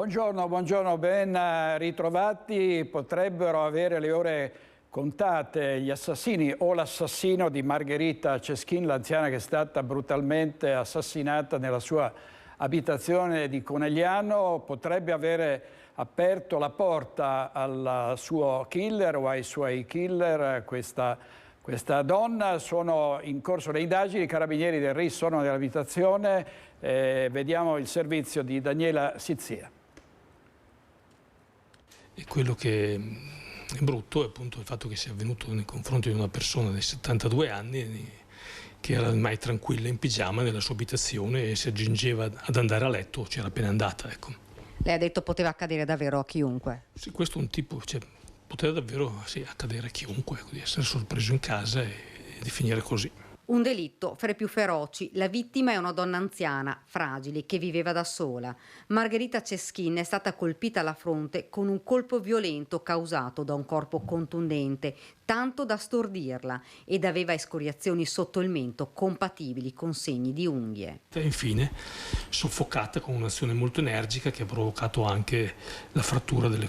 Buongiorno, ben ritrovati. Potrebbero avere le ore contate gli assassini o l'assassino di Margherita Ceschin, l'anziana che è stata brutalmente assassinata nella sua abitazione di Conegliano. Potrebbe avere aperto la porta al suo killer o ai suoi killer questa donna. Sono in corso le indagini, i carabinieri del RIS sono nell'abitazione. Vediamo il servizio di Daniela Sizia. E quello che è brutto è appunto il fatto che sia avvenuto nei confronti di una persona di 72 anni che era ormai tranquilla in pigiama nella sua abitazione e si accingeva ad andare a letto, c'era appena andata, ecco. Lei ha detto poteva accadere davvero a chiunque. Sì, questo è un tipo, cioè, poteva davvero accadere a chiunque, di essere sorpreso in casa e di finire così. Un delitto fra i più feroci. La vittima è una donna anziana, fragile, che viveva da sola. Margherita Ceschin è stata colpita alla fronte con un colpo violento causato da un corpo contundente, tanto da stordirla, ed aveva escoriazioni sotto il mento compatibili con segni di unghie. E infine soffocata con un'azione molto energica che ha provocato anche la frattura delle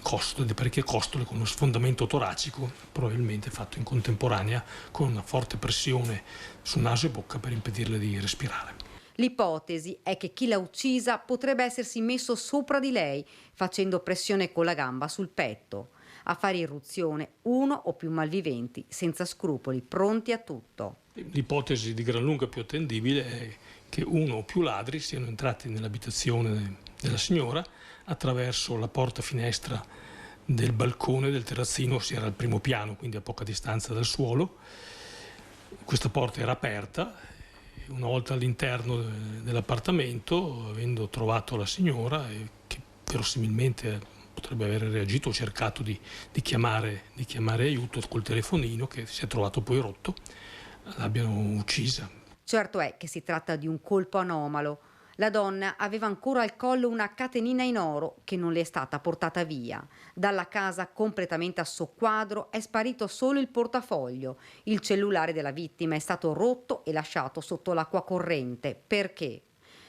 parecchie costole con uno sfondamento toracico, probabilmente fatto in contemporanea con una forte pressione su naso e bocca per impedirle di respirare. L'ipotesi è che chi l'ha uccisa potrebbe essersi messo sopra di lei, facendo pressione con la gamba sul petto. A fare irruzione uno o più malviventi, senza scrupoli, pronti a tutto. L'ipotesi di gran lunga più attendibile è che uno o più ladri siano entrati nell'abitazione della signora attraverso la porta finestra del balcone del terrazzino, si era al primo piano, quindi a poca distanza dal suolo. Questa porta era aperta. Una volta all'interno dell'appartamento, avendo trovato la signora, che verosimilmente potrebbe aver reagito o cercato di chiamare aiuto col telefonino, che si è trovato poi rotto, l'abbiano uccisa. Certo è che si tratta di un colpo anomalo. La donna aveva ancora al collo una catenina in oro che non le è stata portata via. Dalla casa completamente a soqquadro è sparito solo il portafoglio. Il cellulare della vittima è stato rotto e lasciato sotto l'acqua corrente. Perché?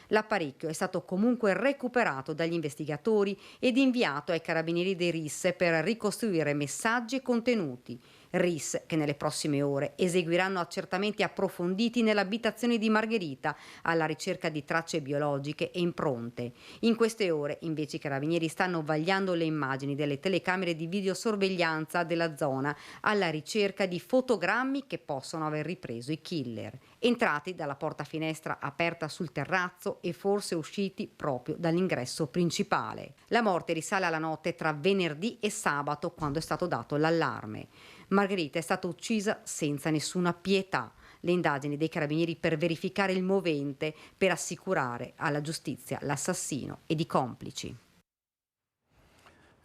L'apparecchio è stato comunque recuperato dagli investigatori ed inviato ai carabinieri dei RIS per ricostruire messaggi e contenuti. RIS che nelle prossime ore eseguiranno accertamenti approfonditi nell'abitazione di Margherita alla ricerca di tracce biologiche e impronte. In queste ore invece i carabinieri stanno vagliando le immagini delle telecamere di videosorveglianza della zona alla ricerca di fotogrammi che possono aver ripreso i killer, entrati dalla porta finestra aperta sul terrazzo e forse usciti proprio dall'ingresso principale. La morte risale alla notte tra venerdì e sabato, quando è stato dato l'allarme. Margherita è stata uccisa senza nessuna pietà. Le indagini dei carabinieri per verificare il movente, per assicurare alla giustizia l'assassino ed i complici.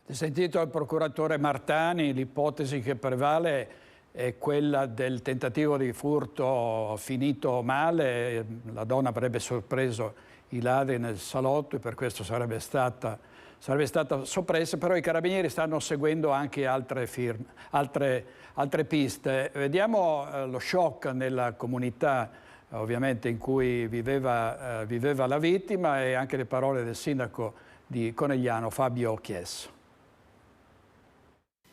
Avete sentito il procuratore Martani, l'ipotesi che prevale è quella del tentativo di furto finito male. La donna avrebbe sorpreso i ladri nel salotto e per questo sarebbe stata soppressa, però i carabinieri stanno seguendo anche altre piste. Vediamo lo shock nella comunità ovviamente in cui viveva la vittima e anche le parole del sindaco di Conegliano, Fabio Chies.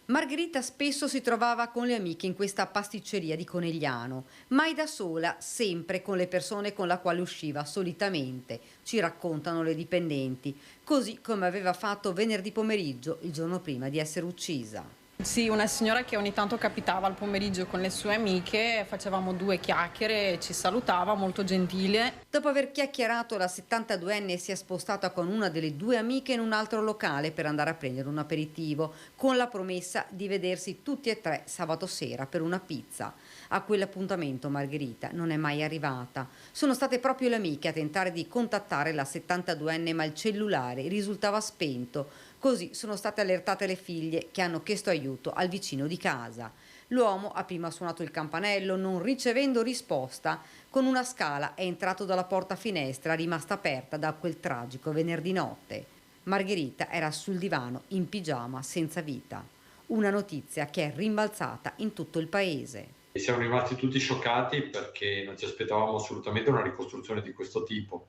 Margherita spesso si trovava con le amiche in questa pasticceria di Conegliano, mai da sola, sempre con le persone con la quale usciva solitamente, ci raccontano le dipendenti, così come aveva fatto venerdì pomeriggio, il giorno prima di essere uccisa. Sì, una signora che ogni tanto capitava al pomeriggio con le sue amiche, facevamo due chiacchiere, ci salutava, molto gentile. Dopo aver chiacchierato, la 72enne si è spostata con una delle due amiche in un altro locale per andare a prendere un aperitivo, con la promessa di vedersi tutti e tre sabato sera per una pizza. A quell'appuntamento Margherita non è mai arrivata. Sono state proprio le amiche a tentare di contattare la 72enne, ma il cellulare risultava spento. Così sono state allertate le figlie, che hanno chiesto aiuto al vicino di casa. L'uomo ha prima suonato il campanello, non ricevendo risposta. Con una scala è entrato dalla porta finestra rimasta aperta da quel tragico venerdì notte. Margherita era sul divano in pigiama senza vita. Una notizia che è rimbalzata in tutto il paese. Siamo rimasti tutti scioccati perché non ci aspettavamo assolutamente una ricostruzione di questo tipo.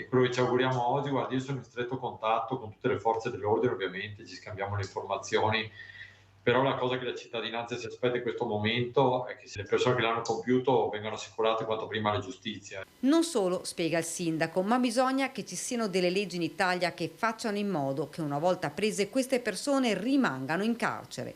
quello che ci auguriamo oggi, guarda, io sono in stretto contatto con tutte le forze dell'ordine, ovviamente ci scambiamo le informazioni, però la cosa che la cittadinanza si aspetta in questo momento è che se le persone che l'hanno compiuto vengano assicurate quanto prima alla giustizia. Non solo, spiega il sindaco, ma bisogna che ci siano delle leggi in Italia che facciano in modo che una volta prese queste persone rimangano in carcere.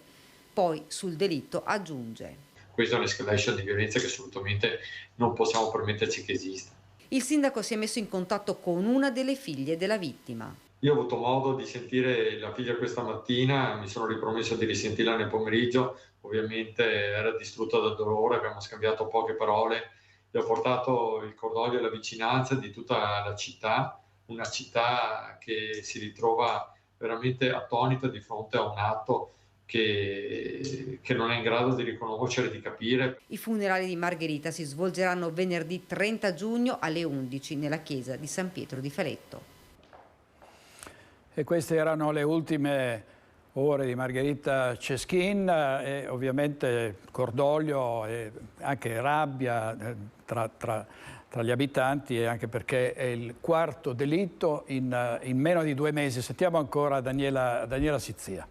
Poi sul delitto aggiunge: questa è un'escalation di violenza che assolutamente non possiamo permetterci che esista. Il sindaco si è messo in contatto con una delle figlie della vittima. Io ho avuto modo di sentire la figlia questa mattina, mi sono ripromesso di risentirla nel pomeriggio, ovviamente era distrutta dal dolore, abbiamo scambiato poche parole, le ho portato il cordoglio e la vicinanza di tutta la città, una città che si ritrova veramente attonita di fronte a un atto che non è in grado di riconoscere, di capire. I funerali di Margherita si svolgeranno venerdì 30 giugno alle 11 nella chiesa di San Pietro di Feletto. E queste erano le ultime ore di Margherita Ceschin e ovviamente cordoglio e anche rabbia tra gli abitanti, e anche perché è il quarto delitto in meno di 2 mesi. Sentiamo ancora Daniela Sizzia.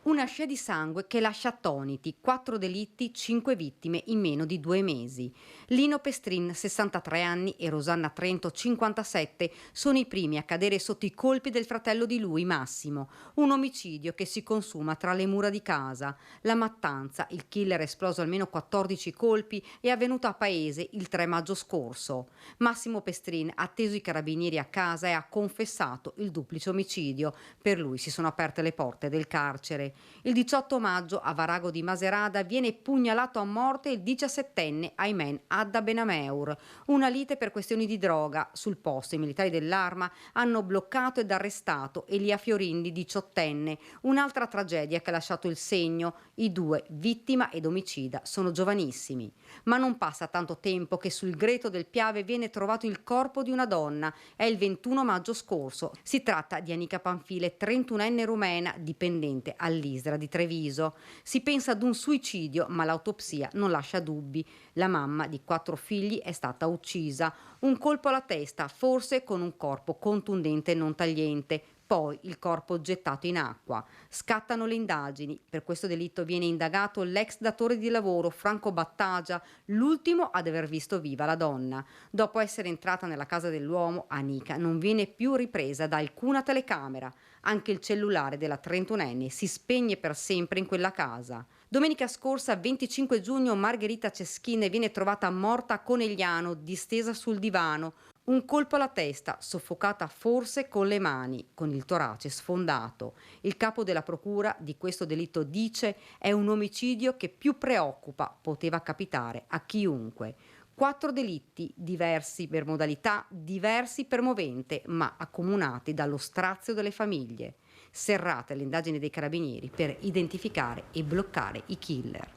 Una scia di sangue che lascia attoniti, 4 delitti, 5 vittime in meno di 2 mesi. Lino Pestrin, 63 anni, e Rosanna Trento, 57, sono i primi a cadere sotto i colpi del fratello di lui, Massimo. Un omicidio che si consuma tra le mura di casa. La mattanza, il killer esploso almeno 14 colpi, è avvenuto a Paese il 3 maggio scorso. Massimo Pestrin ha atteso i carabinieri a casa e ha confessato il duplice omicidio. Per lui si sono aperte le porte del carcere. Il 18 maggio a Varago di Maserada viene pugnalato a morte il 17enne Aymen Adda Benameur. Una lite per questioni di droga. Sul posto i militari dell'Arma hanno bloccato ed arrestato Elia Fiorindi, 18enne. Un'altra tragedia che ha lasciato il segno. I 2, vittima ed omicida, sono giovanissimi. Ma non passa tanto tempo che sul greto del Piave viene trovato il corpo di una donna. È il 21 maggio scorso. Si tratta di Anica Panfile, 31enne rumena, dipendente all'Isra di Treviso. Si pensa ad un suicidio, ma l'autopsia non lascia dubbi. La mamma di 4 figli è stata uccisa. Un colpo alla testa, forse con un corpo contundente e non tagliente. Poi il corpo gettato in acqua. Scattano le indagini. Per questo delitto viene indagato l'ex datore di lavoro Franco Battagia, l'ultimo ad aver visto viva la donna. Dopo essere entrata nella casa dell'uomo, Anica non viene più ripresa da alcuna telecamera. Anche il cellulare della 31enne si spegne per sempre in quella casa. Domenica scorsa, 25 giugno, Margherita Ceschin viene trovata morta a Conegliano, distesa sul divano. Un colpo alla testa, soffocata forse con le mani, con il torace sfondato. Il capo della procura di questo delitto dice: è un omicidio che più preoccupa, poteva capitare a chiunque. 4 delitti, diversi per modalità, diversi per movente, ma accomunati dallo strazio delle famiglie. Serrate le indagini dei carabinieri per identificare e bloccare i killer.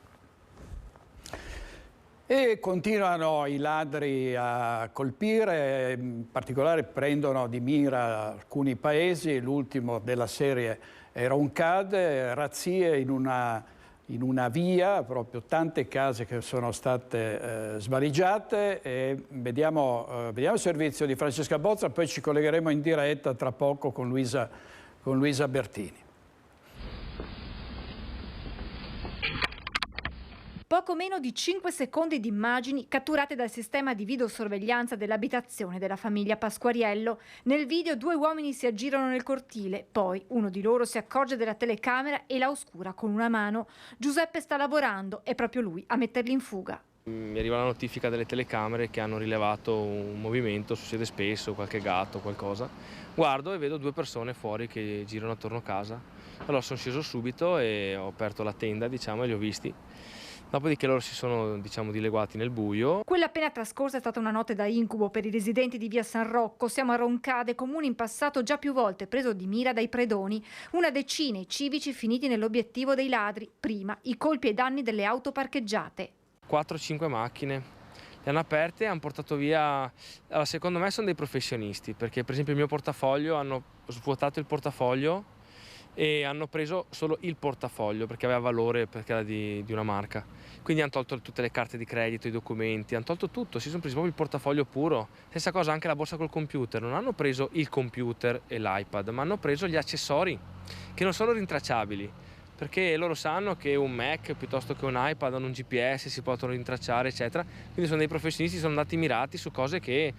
E continuano i ladri a colpire, in particolare prendono di mira alcuni paesi. L'ultimo della serie è Roncade, razzie in una via, proprio tante case che sono state svaligiate. E vediamo il servizio di Francesca Bozza, poi ci collegheremo in diretta tra poco con Luisa Bertini. Poco meno di 5 secondi di immagini catturate dal sistema di videosorveglianza dell'abitazione della famiglia Pasquariello. Nel video 2 uomini si aggirano nel cortile, poi uno di loro si accorge della telecamera e la oscura con una mano. Giuseppe sta lavorando, è proprio lui a metterli in fuga. Mi arriva la notifica delle telecamere che hanno rilevato un movimento, succede spesso, qualche gatto, qualcosa. Guardo e vedo 2 persone fuori che girano attorno a casa. Allora sono sceso subito e ho aperto la tenda, e li ho visti. Dopodiché loro si sono, dileguati nel buio. Quella appena trascorsa è stata una notte da incubo per i residenti di via San Rocco. Siamo a Roncade, comune in passato già più volte preso di mira dai predoni. Una decina i civici finiti nell'obiettivo dei ladri. Prima i colpi ai danni delle auto parcheggiate. 4-5 macchine. Le hanno aperte e hanno portato via. Allora, secondo me sono dei professionisti, perché per esempio il mio portafoglio, hanno svuotato il portafoglio e hanno preso solo il portafoglio perché aveva valore, perché era di una marca. Quindi hanno tolto tutte le carte di credito, i documenti, hanno tolto tutto, si sono presi proprio il portafoglio puro. Stessa cosa anche la borsa col computer, non hanno preso il computer e l'iPad, ma hanno preso gli accessori che non sono rintracciabili, perché loro sanno che un Mac piuttosto che un iPad hanno un GPS, si possono rintracciare, eccetera. Quindi sono dei professionisti, sono andati mirati su cose che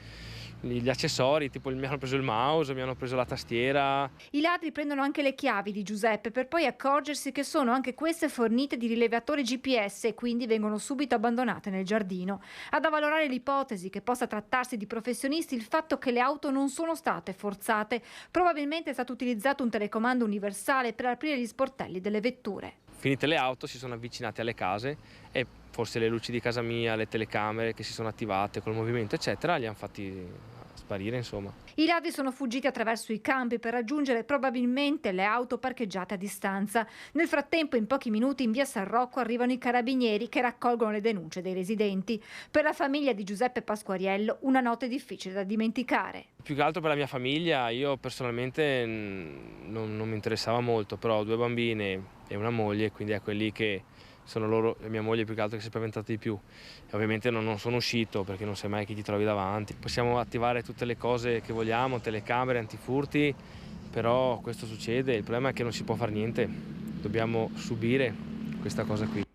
gli accessori, tipo mi hanno preso il mouse, mi hanno preso la tastiera. I ladri prendono anche le chiavi di Giuseppe per poi accorgersi che sono anche queste fornite di rilevatori GPS e quindi vengono subito abbandonate nel giardino. Ad avvalorare l'ipotesi che possa trattarsi di professionisti il fatto che le auto non sono state forzate. Probabilmente è stato utilizzato un telecomando universale per aprire gli sportelli delle vetture. Finite le auto si sono avvicinati alle case e forse le luci di casa mia, le telecamere che si sono attivate col movimento eccetera li hanno fatti sparire, insomma. I ladri sono fuggiti attraverso i campi per raggiungere probabilmente le auto parcheggiate a distanza. Nel frattempo, in pochi minuti in via San Rocco arrivano i carabinieri che raccolgono le denunce dei residenti. Per la famiglia di Giuseppe Pasquariello una notte difficile da dimenticare. Più che altro per la mia famiglia, io personalmente non mi interessava molto, però ho 2 bambine e una moglie, quindi ecco è lì che sono loro e mia moglie più che altro che si è spaventata di più. E ovviamente non sono uscito perché non sai mai chi ti trovi davanti. Possiamo attivare tutte le cose che vogliamo, telecamere, antifurti, però questo succede, il problema è che non si può fare niente, dobbiamo subire questa cosa qui.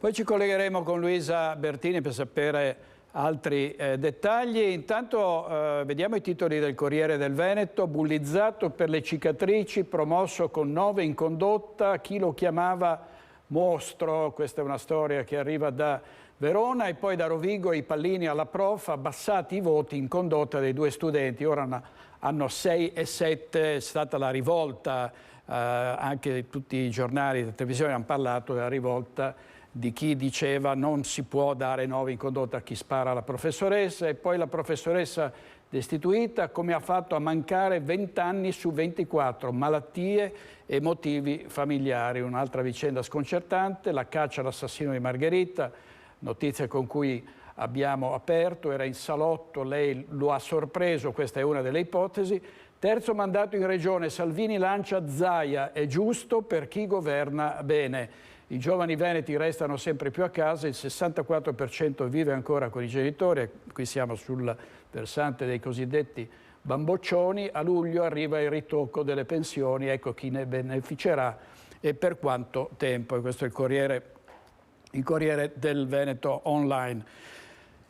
Poi ci collegheremo con Luisa Bertini per sapere altri dettagli. Intanto vediamo i titoli del Corriere del Veneto. Bullizzato per le cicatrici, promosso con 9 in condotta, chi lo chiamava mostro. Questa è una storia che arriva da Verona. E poi da Rovigo i pallini alla prof, abbassati i voti in condotta dei 2 studenti. Ora hanno 6 e 7, è stata la rivolta, anche tutti i giornali e televisioni hanno parlato della rivolta di chi diceva non si può dare 9 in condotta a chi spara alla professoressa. E poi la professoressa destituita, come ha fatto a mancare 20 anni su 24, malattie e motivi familiari. Un'altra vicenda sconcertante, la caccia all'assassino di Margherita, notizia con cui abbiamo aperto, era in salotto, lei lo ha sorpreso, questa è una delle ipotesi. Terzo mandato in regione, Salvini lancia Zaia, è giusto per chi governa bene. I giovani veneti restano sempre più a casa, il 64% vive ancora con i genitori, qui siamo sul versante dei cosiddetti bamboccioni. A luglio arriva il ritocco delle pensioni, ecco chi ne beneficerà e per quanto tempo. E questo è il Corriere del Veneto online.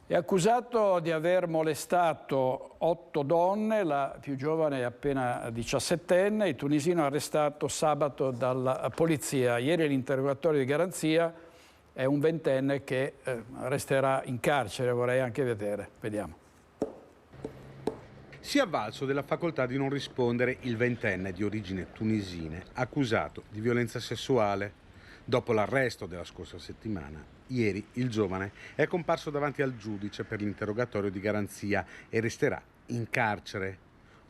È accusato di aver molestato 8 donne, la più giovane è appena 17enne, il tunisino arrestato sabato dalla polizia. Ieri l'interrogatorio di garanzia è un 20enne che resterà in carcere, vorrei anche vedere. Vediamo. Si è avvalso della facoltà di non rispondere il 20enne di origine tunisina, accusato di violenza sessuale. Dopo l'arresto della scorsa settimana, ieri il giovane è comparso davanti al giudice per l'interrogatorio di garanzia e resterà in carcere.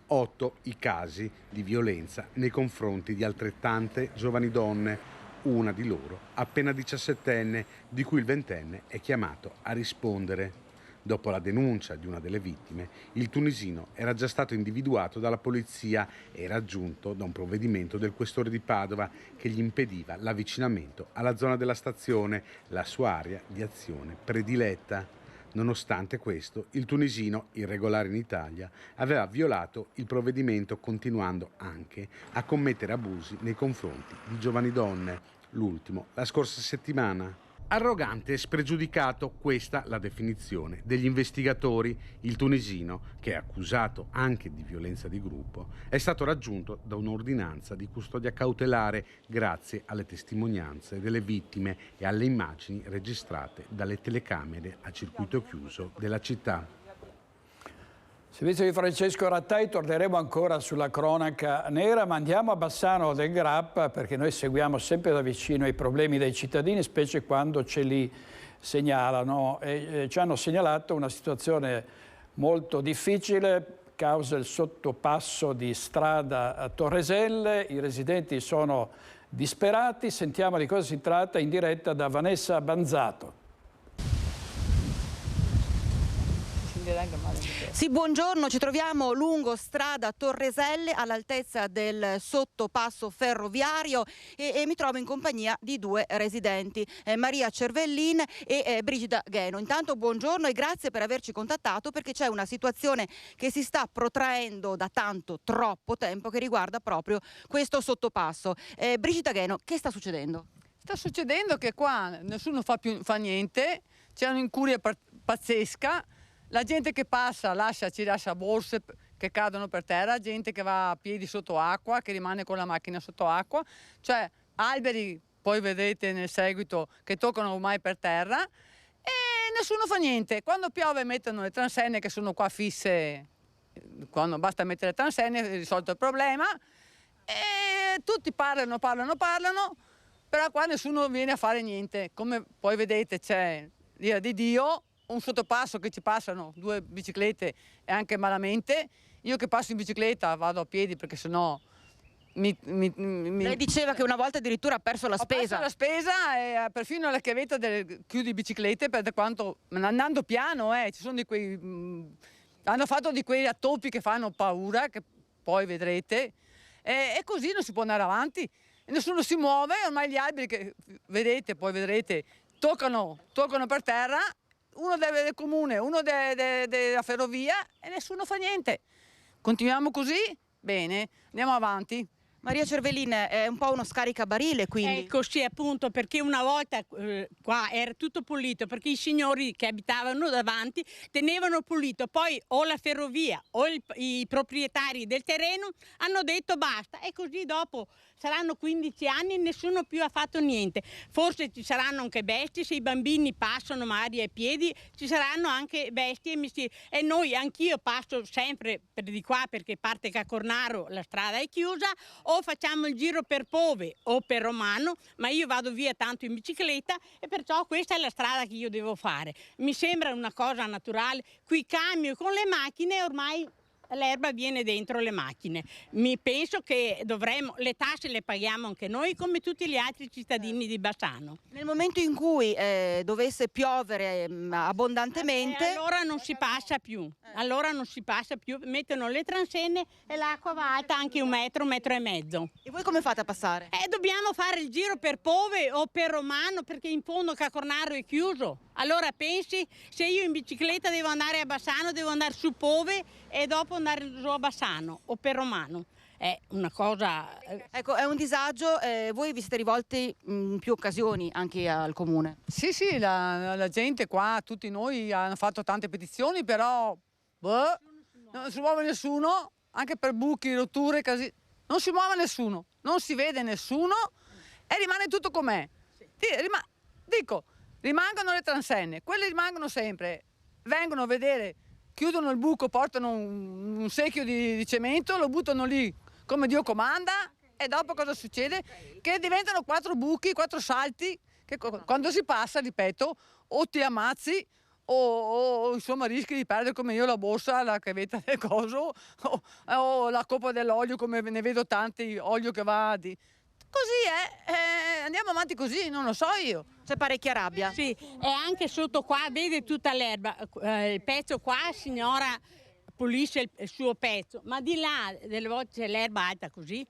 8 i casi di violenza nei confronti di altrettante giovani donne, una di loro appena 17enne, di cui il 20enne è chiamato a rispondere. Dopo la denuncia di una delle vittime, il tunisino era già stato individuato dalla polizia e raggiunto da un provvedimento del questore di Padova che gli impediva l'avvicinamento alla zona della stazione, la sua area di azione prediletta. Nonostante questo, il tunisino, irregolare in Italia, aveva violato il provvedimento continuando anche a commettere abusi nei confronti di giovani donne, l'ultimo la scorsa settimana. Arrogante e spregiudicato, questa la definizione degli investigatori. Il tunisino, che è accusato anche di violenza di gruppo, è stato raggiunto da un'ordinanza di custodia cautelare grazie alle testimonianze delle vittime e alle immagini registrate dalle telecamere a circuito chiuso della città. Servizio di Francesco Rattai, torneremo ancora sulla cronaca nera, ma andiamo a Bassano del Grappa perché noi seguiamo sempre da vicino i problemi dei cittadini, specie quando ce li segnalano. E ci hanno segnalato una situazione molto difficile, causa il sottopasso di strada a Torreselle. I residenti sono disperati, sentiamo di cosa si tratta in diretta da Vanessa Banzato. Sì, buongiorno, ci troviamo lungo strada Torreselle all'altezza del sottopasso ferroviario e mi trovo in compagnia di due residenti, Maria Cervellin e Brigida Gheno. Intanto buongiorno e grazie per averci contattato, perché c'è una situazione che si sta protraendo da troppo tempo, che riguarda proprio questo sottopasso. Brigida Gheno, che sta succedendo? Sta succedendo che qua nessuno fa niente, c'è un'incuria pazzesca, la gente che passa ci lascia borse che cadono per terra, gente che va a piedi sotto acqua, che rimane con la macchina sotto acqua, cioè alberi, poi vedrete nel seguito, che toccano ormai per terra e nessuno fa niente. Quando piove mettono le transenne che sono qua fisse, quando basta mettere le transenne è risolto il problema e tutti parlano, però qua nessuno viene a fare niente. Come poi vedete c'è l'ira di Dio, un sottopasso che ci passano due biciclette e anche malamente. Io che passo in bicicletta vado a piedi perché sennò Lei diceva che una volta addirittura ha perso la spesa. Ho perso la spesa e perfino la chiavetta del chiudi biciclette, per quanto andando piano, ci sono di quei hanno fatto di quei rattoppi che fanno paura, che poi vedrete, e così non si può andare avanti. Nessuno si muove, ormai gli alberi che vedrete, toccano per terra, uno del comune, uno della ferrovia e nessuno fa niente. Continuiamo così? Bene, andiamo avanti. Maria Cervellin, è un po' uno scaricabarile, quindi. Ecco, sì, appunto, perché una volta qua era tutto pulito, perché i signori che abitavano davanti tenevano pulito, poi o la ferrovia o i proprietari del terreno hanno detto basta, e così dopo saranno 15 anni e nessuno più ha fatto niente. Forse ci saranno anche bestie, se i bambini passano magari ai piedi, ci saranno anche bestie e mestieri. E noi, anch'io passo sempre per di qua perché parte Cacornaro, la strada è chiusa, o facciamo il giro per Pove o per Romano, ma io vado via tanto in bicicletta e perciò questa è la strada che io devo fare. Mi sembra una cosa naturale, qui cambio con le macchine, ormai l'erba viene dentro le macchine. Mi penso che le tasse le paghiamo anche noi come tutti gli altri cittadini di Bassano. Nel momento in cui dovesse piovere abbondantemente, allora non si passa più. Allora non si passa più, mettono le transenne e l'acqua va alta anche un metro e mezzo. E voi come fate a passare? Dobbiamo fare il giro per Pove o per Romano, perché in fondo Cacornaro è chiuso. Allora pensi, se io in bicicletta devo andare a Bassano, devo andare su Pove e dopo andare su a Bassano o per Romano. È una cosa. Ecco, è un disagio. Voi vi siete rivolti in più occasioni anche al comune? Sì, la gente qua, tutti noi hanno fatto tante petizioni, però non si muove nessuno, anche per buchi, rotture, casi. Non si muove nessuno, non si vede nessuno e rimane tutto com'è. Rimangono le transenne, quelle rimangono sempre, vengono a vedere, chiudono il buco, portano un secchio di cemento, lo buttano lì come Dio comanda e dopo cosa succede? Che diventano 4 buchi, 4 salti, che quando si passa, ripeto, o ti ammazzi o insomma rischi di perdere come io la borsa, la chiavetta del coso o la coppa dell'olio, come ne vedo tanti, olio che va di. Così andiamo avanti così, non lo so io. C'è parecchia rabbia. Sì, e anche sotto qua, vede tutta l'erba, il pezzo qua, signora pulisce il suo pezzo, ma di là delle volte c'è l'erba alta così,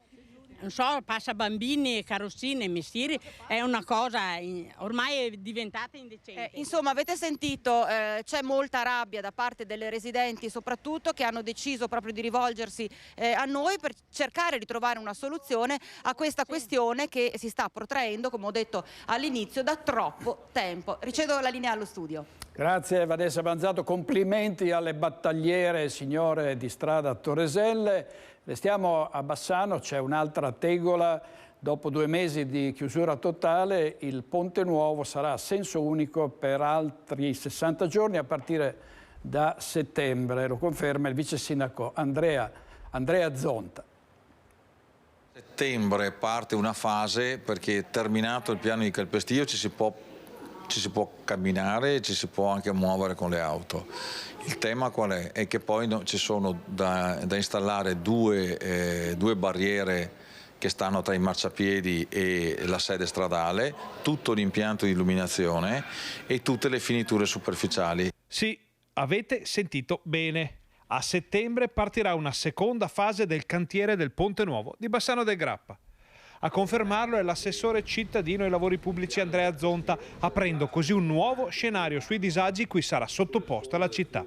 non so, passa bambini, carrozzine, mestieri, è una cosa ormai è diventata indecente. Insomma, avete sentito, c'è molta rabbia da parte delle residenti soprattutto, che hanno deciso proprio di rivolgersi a noi per cercare di trovare una soluzione a questa questione che si sta protraendo, come ho detto all'inizio, da troppo tempo. Ricevo la linea allo studio. Grazie Vanessa Banzato, complimenti alle battagliere signore di strada Torreselle. Restiamo a Bassano, c'è un'altra tegola, dopo 2 mesi di chiusura totale il Ponte Nuovo sarà a senso unico per altri 60 giorni a partire da settembre, lo conferma il vice sindaco Andrea Zonta. A settembre parte una fase perché terminato il piano di calpestio ci si può camminare e ci si può anche muovere con le auto. Il tema qual è? È che poi ci sono da installare due barriere che stanno tra i marciapiedi e la sede stradale, tutto l'impianto di illuminazione e tutte le finiture superficiali. Sì, Avete sentito bene. A settembre partirà una seconda fase del cantiere del Ponte Nuovo di Bassano del Grappa. A confermarlo è l'assessore cittadino ai lavori pubblici Andrea Zonta, aprendo così un nuovo scenario sui disagi cui sarà sottoposta la città.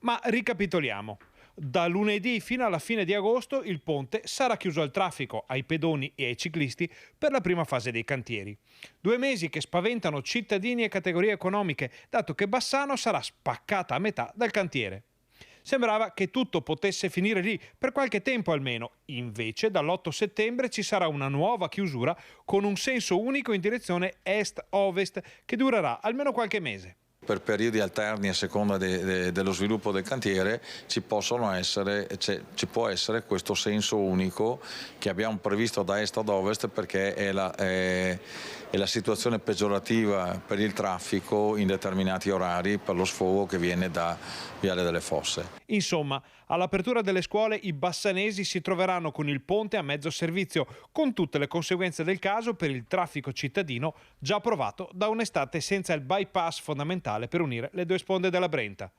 Ma ricapitoliamo. Da lunedì fino alla fine di agosto il ponte sarà chiuso al traffico, ai pedoni e ai ciclisti per la prima fase dei cantieri. 2 mesi che spaventano cittadini e categorie economiche, dato che Bassano sarà spaccata a metà dal cantiere. Sembrava che tutto potesse finire lì, per qualche tempo almeno. Invece dall'8 settembre ci sarà una nuova chiusura con un senso unico in direzione est-ovest che durerà almeno qualche mese. Per periodi alterni a seconda dello sviluppo del cantiere ci può essere questo senso unico che abbiamo previsto da est ad ovest, perché è la situazione peggiorativa per il traffico in determinati orari per lo sfogo che viene da Viale delle Fosse. Insomma, all'apertura delle scuole i bassanesi si troveranno con il ponte a mezzo servizio, con tutte le conseguenze del caso per il traffico cittadino già provato da un'estate senza il bypass fondamentale per unire le 2 sponde della Brenta.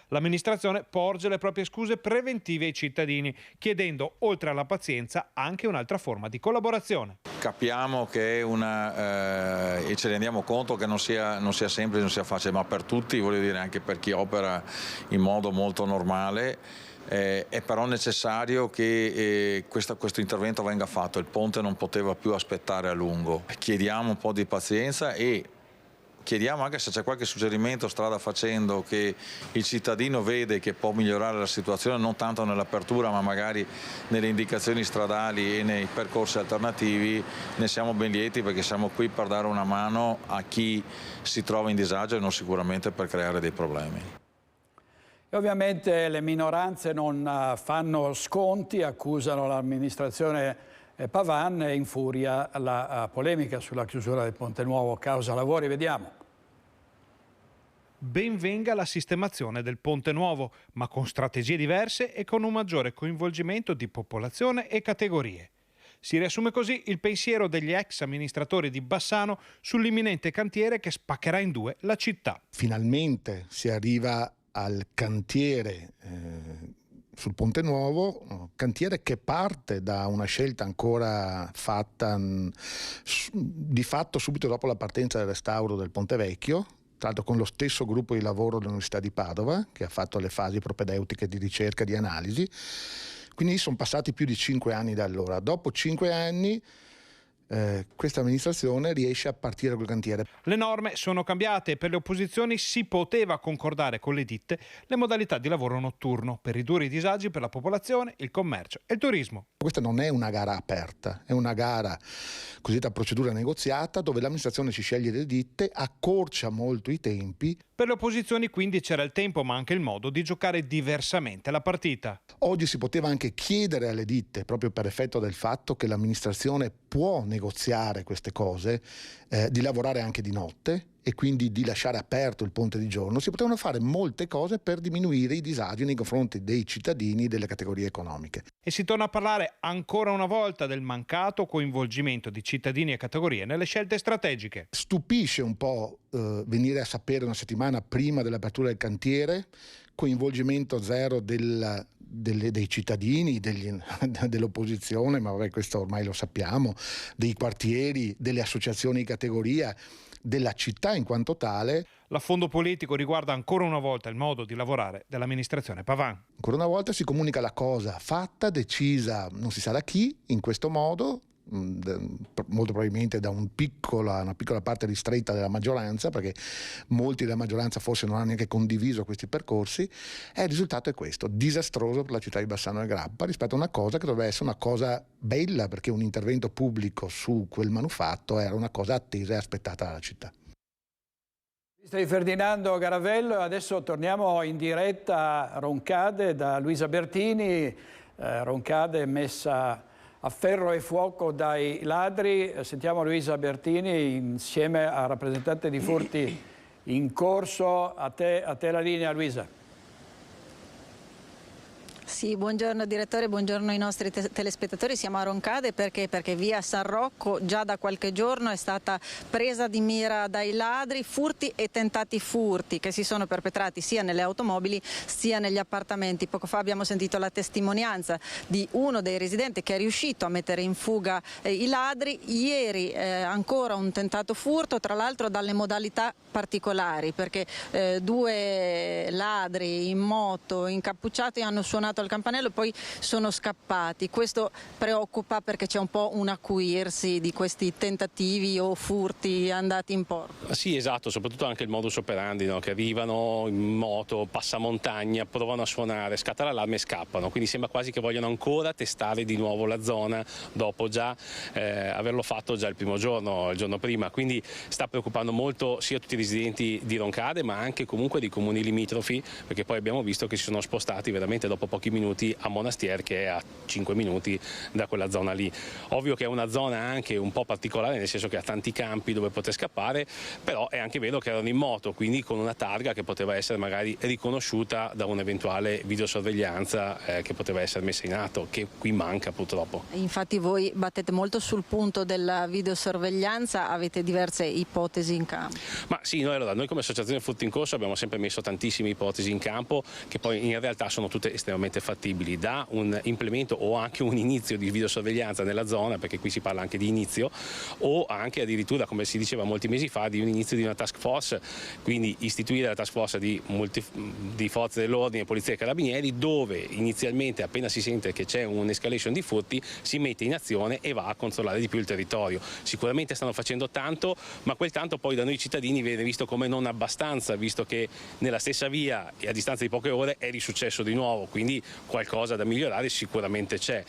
L'amministrazione porge le proprie scuse preventive ai cittadini, chiedendo, oltre alla pazienza, anche un'altra forma di collaborazione. Capiamo che e ci rendiamo conto che non sia semplice, non sia facile, ma per tutti, voglio dire, anche per chi opera in modo molto normale, è però necessario che questo intervento venga fatto. Il ponte non poteva più aspettare a lungo. Chiediamo un po' di pazienza e chiediamo anche se c'è qualche suggerimento strada facendo che il cittadino vede che può migliorare la situazione, non tanto nell'apertura ma magari nelle indicazioni stradali e nei percorsi alternativi. Ne siamo ben lieti, perché siamo qui per dare una mano a chi si trova in disagio e non sicuramente per creare dei problemi. E ovviamente le minoranze non fanno sconti, accusano l'amministrazione Pavan e infuria la polemica sulla chiusura del Ponte Nuovo causa lavori. Vediamo. Ben venga la sistemazione del Ponte Nuovo, ma con strategie diverse e con un maggiore coinvolgimento di popolazione e categorie. Si riassume così il pensiero degli ex amministratori di Bassano sull'imminente cantiere che spaccherà in 2 la città. Finalmente si arriva al cantiere sul Ponte Nuovo, cantiere che parte da una scelta ancora fatta di fatto subito dopo la partenza del restauro del Ponte Vecchio, tra l'altro con lo stesso gruppo di lavoro dell'Università di Padova, che ha fatto le fasi propedeutiche di ricerca e di analisi. Quindi sono passati più di 5 anni da allora. Dopo 5 anni questa amministrazione riesce a partire col cantiere. Le norme sono cambiate e per le opposizioni si poteva concordare con le ditte le modalità di lavoro notturno per ridurre i disagi per la popolazione, il commercio e il turismo. Questa non è una gara aperta, è una gara cosiddetta procedura negoziata, dove l'amministrazione ci sceglie le ditte, accorcia molto i tempi. Per le opposizioni quindi c'era il tempo ma anche il modo di giocare diversamente la partita. Oggi si poteva anche chiedere alle ditte, proprio per effetto del fatto che l'amministrazione può negoziare queste cose, di lavorare anche di notte e quindi di lasciare aperto il ponte di giorno. Si potevano fare molte cose per diminuire i disagi nei confronti dei cittadini e delle categorie economiche. E si torna a parlare ancora una volta del mancato coinvolgimento di cittadini e categorie nelle scelte strategiche. Stupisce un po' venire a sapere una settimana prima dell'apertura del cantiere, coinvolgimento zero dei cittadini, dell'opposizione, ma vabbè, questo ormai lo sappiamo, dei quartieri, delle associazioni di categoria, della città in quanto tale. L'affondo politico riguarda ancora una volta il modo di lavorare dell'amministrazione Pavan. Ancora una volta si comunica la cosa fatta, decisa, non si sa da chi, in questo modo, molto probabilmente da una piccola parte ristretta della maggioranza, perché molti della maggioranza forse non hanno neanche condiviso questi percorsi, e il risultato è questo, disastroso per la città di Bassano del Grappa rispetto a una cosa che doveva essere una cosa bella, perché un intervento pubblico su quel manufatto era una cosa attesa e aspettata dalla città. Di Ferdinando Garavello. Adesso torniamo in diretta a Roncade da Luisa Bertini. Roncade messa a ferro e fuoco dai ladri. Sentiamo Luisa Bertini insieme al rappresentante di furti in corso. A te la linea, Luisa. Sì, buongiorno direttore, buongiorno ai nostri telespettatori. Siamo a Roncade perché via San Rocco già da qualche giorno è stata presa di mira dai ladri, furti e tentati furti che si sono perpetrati sia nelle automobili sia negli appartamenti. Poco fa abbiamo sentito la testimonianza di uno dei residenti che è riuscito a mettere in fuga i ladri. Ieri ancora un tentato furto, tra l'altro dalle modalità particolari, perché due ladri in moto incappucciati hanno suonato al campanello e poi sono scappati. Questo preoccupa perché c'è un po' un acuirsi di questi tentativi o furti andati in porto. Sì, esatto, soprattutto anche il modus operandi, no? Che arrivano in moto, passamontagna, provano a suonare, scatta l'allarme e scappano, quindi sembra quasi che vogliano ancora testare di nuovo la zona dopo già averlo fatto già il primo giorno, il giorno prima, quindi sta preoccupando molto sia tutti i residenti di Roncade ma anche comunque dei comuni limitrofi, perché poi abbiamo visto che si sono spostati veramente dopo pochi minuti a Monastier, che è a 5 minuti da quella zona lì. Ovvio che è una zona anche un po' particolare, nel senso che ha tanti campi dove poter scappare, però è anche vero che erano in moto, quindi con una targa che poteva essere magari riconosciuta da un'eventuale videosorveglianza che poteva essere messa in atto, che qui manca purtroppo. Infatti voi battete molto sul punto della videosorveglianza, avete diverse ipotesi in campo. Ma sì, noi come associazione Furti in Corso abbiamo sempre messo tantissime ipotesi in campo che poi in realtà sono tutte estremamente fattibili, da un implemento o anche un inizio di videosorveglianza nella zona, perché qui si parla anche di inizio, o anche addirittura, come si diceva molti mesi fa, di un inizio di una task force, quindi istituire la task force di forze dell'ordine, polizia e carabinieri, dove inizialmente appena si sente che c'è un'escalation di furti si mette in azione e va a controllare di più il territorio. Sicuramente stanno facendo tanto, ma quel tanto poi da noi cittadini viene visto come non abbastanza, visto che nella stessa via e a distanza di poche ore è risuccesso di nuovo, quindi qualcosa da migliorare sicuramente c'è.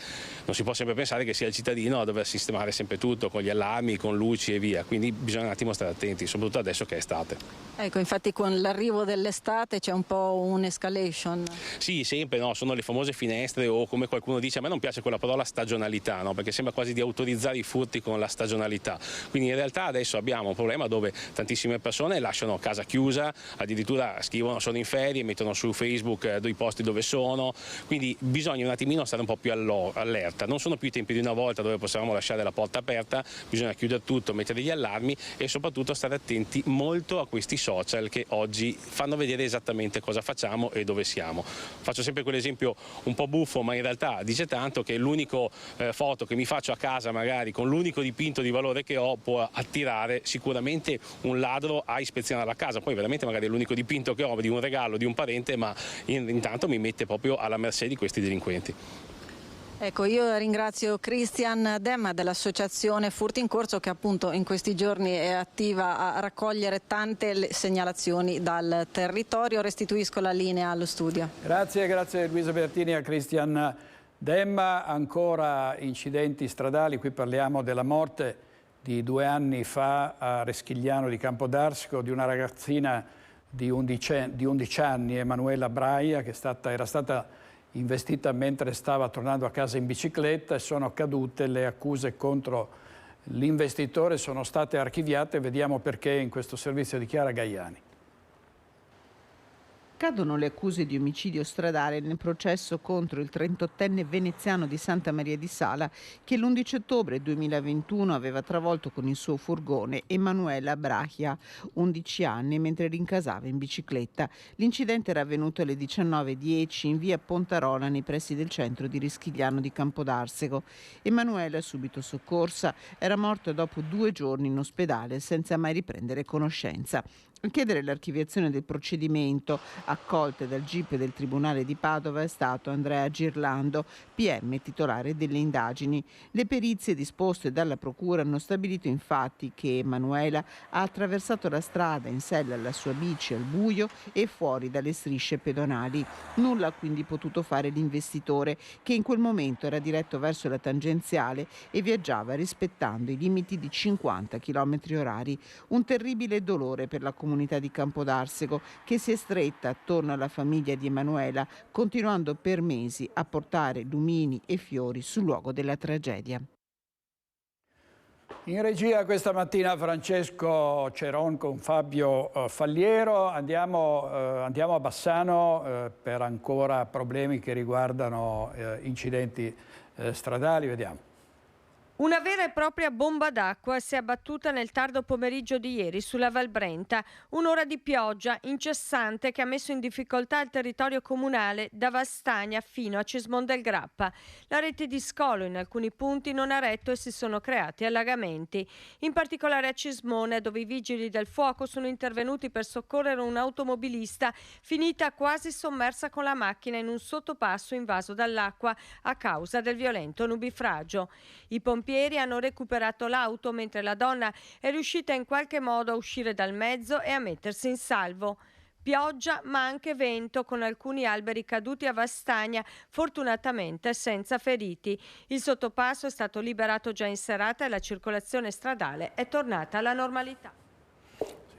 Non si può sempre pensare che sia il cittadino a dover sistemare sempre tutto con gli allarmi, con luci e via, quindi bisogna un attimo stare attenti, soprattutto adesso che è estate. Ecco, infatti con l'arrivo dell'estate c'è un po' un'escalation. Sì, sempre, no? Sono le famose finestre, o come qualcuno dice, a me non piace quella parola stagionalità, no? Perché sembra quasi di autorizzare i furti con la stagionalità, quindi in realtà adesso abbiamo un problema dove tantissime persone lasciano casa chiusa, addirittura scrivono sono in ferie, mettono su Facebook dei posti dove sono, quindi bisogna un attimino stare un po' più allerta. Non sono più i tempi di una volta dove possiamo lasciare la porta aperta, bisogna chiudere tutto, mettere degli allarmi e soprattutto stare attenti molto a questi social che oggi fanno vedere esattamente cosa facciamo e dove siamo. Faccio sempre quell'esempio un po' buffo, ma in realtà dice tanto, che l'unico foto che mi faccio a casa magari con l'unico dipinto di valore che ho può attirare sicuramente un ladro a ispezionare la casa, poi veramente magari è l'unico dipinto che ho di un regalo di un parente, ma intanto mi mette proprio alla mercé di questi delinquenti. Ecco, io ringrazio Christian Demma dell'associazione Furti in Corso, che appunto in questi giorni è attiva a raccogliere tante segnalazioni dal territorio. Restituisco la linea allo studio. Grazie Luisa Bertini e a Christian Demma. Ancora incidenti stradali, qui parliamo della morte di 2 anni fa a Reschigliano di Campodarsego di una ragazzina di 11 anni, Emanuela Braia, che era stata investita mentre stava tornando a casa in bicicletta, e sono cadute. Le accuse contro l'investitore sono state archiviate. Vediamo perché in questo servizio di Chiara Gaiani. Cadono le accuse di omicidio stradale nel processo contro il 38enne veneziano di Santa Maria di Sala, che l'11 ottobre 2021 aveva travolto con il suo furgone Emanuela Braia, 11 anni, mentre rincasava in bicicletta. L'incidente era avvenuto alle 19:10 in via Pontarola, nei pressi del centro di Reschigliano di Campodarsego. Emanuela, subito soccorsa, era morta dopo 2 giorni in ospedale senza mai riprendere conoscenza. A chiedere l'archiviazione del procedimento, accolte dal GIP del Tribunale di Padova, è stato Andrea Girlando, PM titolare delle indagini. Le perizie disposte dalla Procura hanno stabilito infatti che Emanuela ha attraversato la strada in sella alla sua bici al buio e fuori dalle strisce pedonali. Nulla ha quindi potuto fare l'investitore, che in quel momento era diretto verso la tangenziale e viaggiava rispettando i limiti di 50 km/h. Un terribile dolore per la comunità di Campodarsego, che si è stretta attorno alla famiglia di Emanuela, continuando per mesi a portare lumini e fiori sul luogo della tragedia. In regia questa mattina Francesco Ceron con Fabio Falliero. Andiamo a Bassano per ancora problemi che riguardano incidenti stradali. Vediamo. Una vera e propria bomba d'acqua si è abbattuta nel tardo pomeriggio di ieri sulla Val Brenta. Un'ora di pioggia incessante che ha messo in difficoltà il territorio comunale da Vastagna fino a Cismon del Grappa. La rete di scolo in alcuni punti non ha retto e si sono creati allagamenti. In particolare a Cismone, dove i vigili del fuoco sono intervenuti per soccorrere un automobilista finita quasi sommersa con la macchina in un sottopasso invaso dall'acqua a causa del violento nubifragio. I pompieri hanno recuperato l'auto mentre la donna è riuscita in qualche modo a uscire dal mezzo e a mettersi in salvo. Pioggia ma anche vento, con alcuni alberi caduti a Vastagna, fortunatamente senza feriti. Il sottopasso è stato liberato già in serata e la circolazione stradale è tornata alla normalità.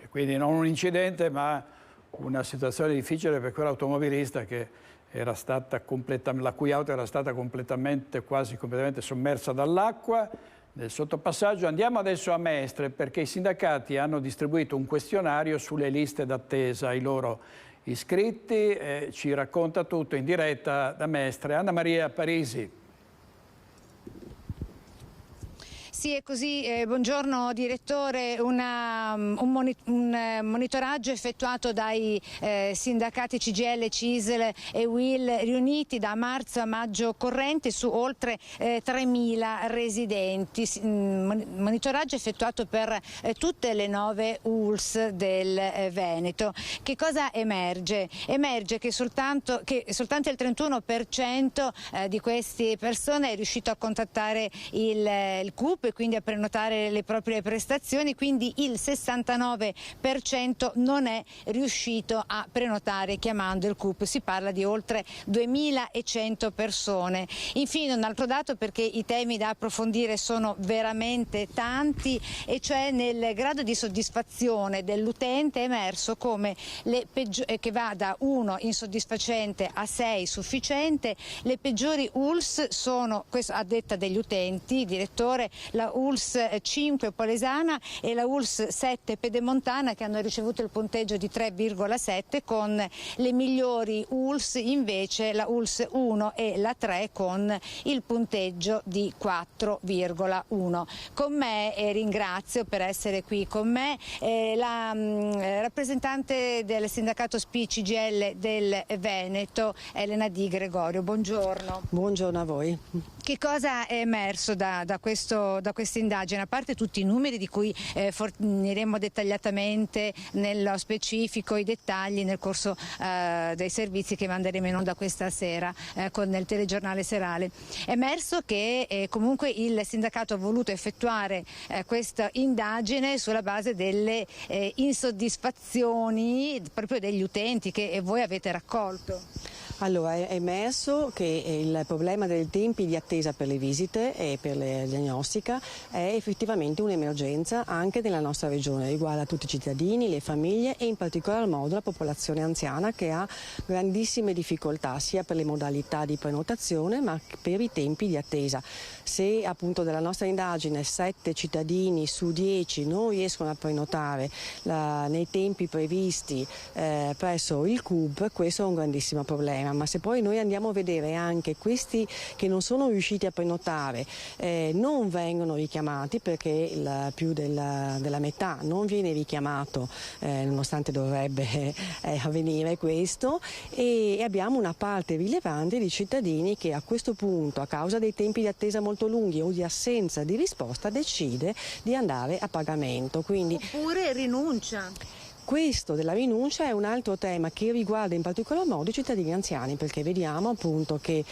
Quindi non un incidente ma una situazione difficile per quell'automobilista che la cui auto era stata quasi completamente sommersa dall'acqua nel sottopassaggio. Andiamo adesso a Mestre perché i sindacati hanno distribuito un questionario sulle liste d'attesa ai loro iscritti. Ci racconta tutto in diretta da Mestre Anna Maria Parisi. Sì, è così. Buongiorno direttore. Un monitoraggio effettuato dai sindacati CGIL, CISL e UIL riuniti da marzo a maggio corrente su oltre 3.000 residenti. Monitoraggio effettuato per tutte le 9 ULS del Veneto. Che cosa emerge? Emerge che soltanto il 31% di queste persone è riuscito a contattare il CUP e quindi a prenotare le proprie prestazioni, quindi il 69% non è riuscito a prenotare chiamando il CUP. Si parla di oltre 2.100 persone. Infine un altro dato, perché i temi da approfondire sono veramente tanti, e cioè nel grado di soddisfazione dell'utente è emerso come che va da 1 insoddisfacente a 6 sufficiente. Le peggiori ULS sono, questo a detta degli utenti, direttore, la ULS 5 Polesana e la ULS 7 Pedemontana, che hanno ricevuto il punteggio di 3,7, con le migliori ULS invece la ULS 1 e la 3 con il punteggio di 4,1. Con me, ringrazio per essere qui con me, la rappresentante del sindacato SPI CGIL del Veneto, Elena Di Gregorio. Buongiorno. Buongiorno a voi. Che cosa è emerso da questa indagine, a parte tutti i numeri di cui forniremo dettagliatamente nello specifico i dettagli nel corso dei servizi che manderemo in onda questa sera con il telegiornale serale? È emerso che comunque il sindacato ha voluto effettuare questa indagine sulla base delle insoddisfazioni proprio degli utenti che voi avete raccolto. Allora, è emerso che il problema dei tempi di attesa per le visite e per la diagnostica è effettivamente un'emergenza anche nella nostra regione, riguarda tutti i cittadini, le famiglie e in particolar modo la popolazione anziana, che ha grandissime difficoltà sia per le modalità di prenotazione ma per i tempi di attesa. Se appunto dalla nostra indagine 7 cittadini su 10 non riescono a prenotare nei tempi previsti presso il CUB, questo è un grandissimo problema. Ma se poi noi andiamo a vedere anche questi che non sono riusciti a prenotare, non vengono richiamati, perché più della metà non viene richiamato, nonostante dovrebbe avvenire questo, e abbiamo una parte rilevante di cittadini che a questo punto, a causa dei tempi di attesa molto lunghi o di assenza di risposta, decide di andare a pagamento. Quindi, oppure rinuncia. Questo della rinuncia è un altro tema che riguarda in particolar modo i cittadini anziani, perché vediamo appunto che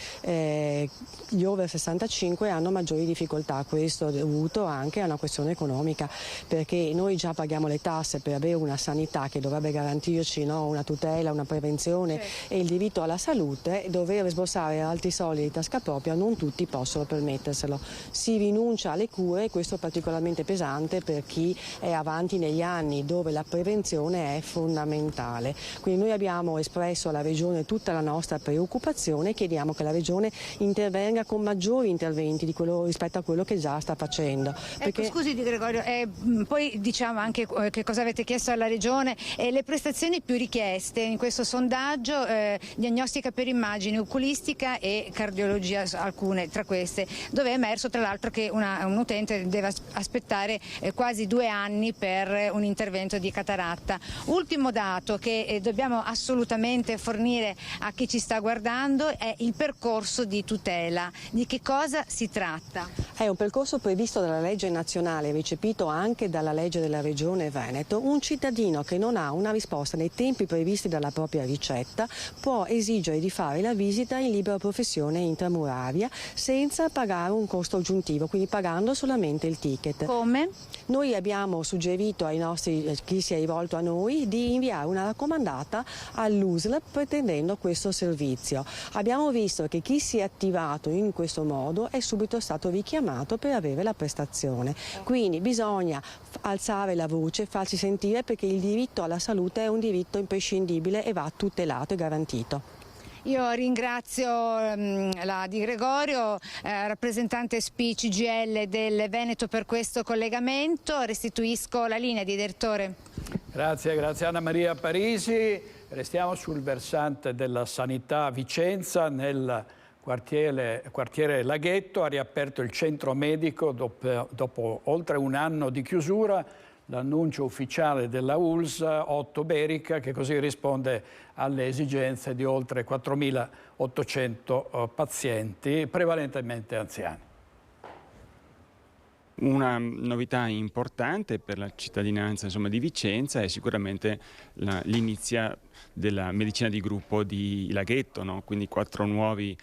gli over 65 hanno maggiori difficoltà. Questo è dovuto anche a una questione economica, perché noi già paghiamo le tasse per avere una sanità che dovrebbe garantirci, no, una tutela, una prevenzione e il diritto alla salute. Dover sborsare altri soldi di tasca propria non tutti possono permetterselo. Si rinuncia alle cure, e questo è particolarmente pesante per chi è avanti negli anni, dove la prevenzione regione è fondamentale. Quindi noi abbiamo espresso alla regione tutta la nostra preoccupazione e chiediamo che la regione intervenga con maggiori interventi rispetto a quello che già sta facendo. Perché... Scusi Di Gregorio, poi diciamo anche che cosa avete chiesto alla regione. Le prestazioni più richieste in questo sondaggio, diagnostica per immagini, oculistica e cardiologia, alcune tra queste, dove è emerso tra l'altro che un utente deve aspettare quasi 2 anni per un intervento di cataratta. Ultimo dato che dobbiamo assolutamente fornire a chi ci sta guardando è il percorso di tutela. Di che cosa si tratta? È un percorso previsto dalla legge nazionale, recepito anche dalla legge della Regione Veneto. Un cittadino che non ha una risposta nei tempi previsti dalla propria ricetta può esigere di fare la visita in libera professione intramuraria senza pagare un costo aggiuntivo, quindi pagando solamente il ticket. Come? Noi abbiamo suggerito ai nostri, chi si è rivolto a noi, di inviare una raccomandata all'USL pretendendo questo servizio. Abbiamo visto che chi si è attivato in questo modo è subito stato richiamato per avere la prestazione. Quindi bisogna alzare la voce, farsi sentire, perché il diritto alla salute è un diritto imprescindibile e va tutelato e garantito. Io ringrazio la Di Gregorio, rappresentante SPI CGIL del Veneto, per questo collegamento. Restituisco la linea di direttore. Grazie Anna Maria Parisi. Restiamo sul versante della sanità a Vicenza. Nel quartiere Laghetto ha riaperto il centro medico dopo oltre un anno di chiusura. L'annuncio ufficiale della ULSS Otto Berica, che così risponde alle esigenze di oltre 4.800 pazienti, prevalentemente anziani. Una novità importante per la cittadinanza di Vicenza è sicuramente l'inizio della medicina di gruppo di Laghetto, no? Quindi 4 nuovi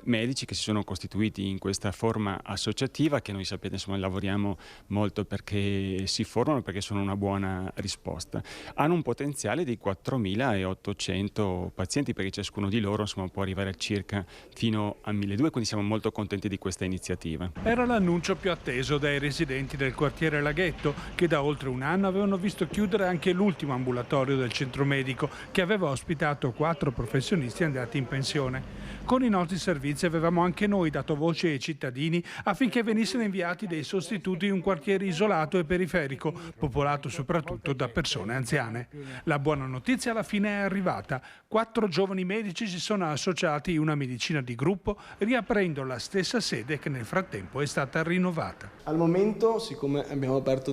medici che si sono costituiti in questa forma associativa, che noi sapete lavoriamo molto perché si formano, perché sono una buona risposta. Hanno un potenziale di 4.800 pazienti, perché ciascuno di loro può arrivare circa fino a 1.200, quindi siamo molto contenti di questa iniziativa. Era l'annuncio più atteso dai residenti del quartiere Laghetto, che da oltre un anno avevano visto chiudere anche l'ultimo ambulatorio del centro medico, che aveva ospitato 4 professionisti andati in pensione. Con i nostri servizi avevamo anche noi dato voce ai cittadini affinché venissero inviati dei sostituti in un quartiere isolato e periferico, popolato soprattutto da persone anziane. La buona notizia alla fine è arrivata. 4 giovani medici si sono associati in una medicina di gruppo, riaprendo la stessa sede che nel frattempo è stata rinnovata. Al momento, siccome abbiamo aperto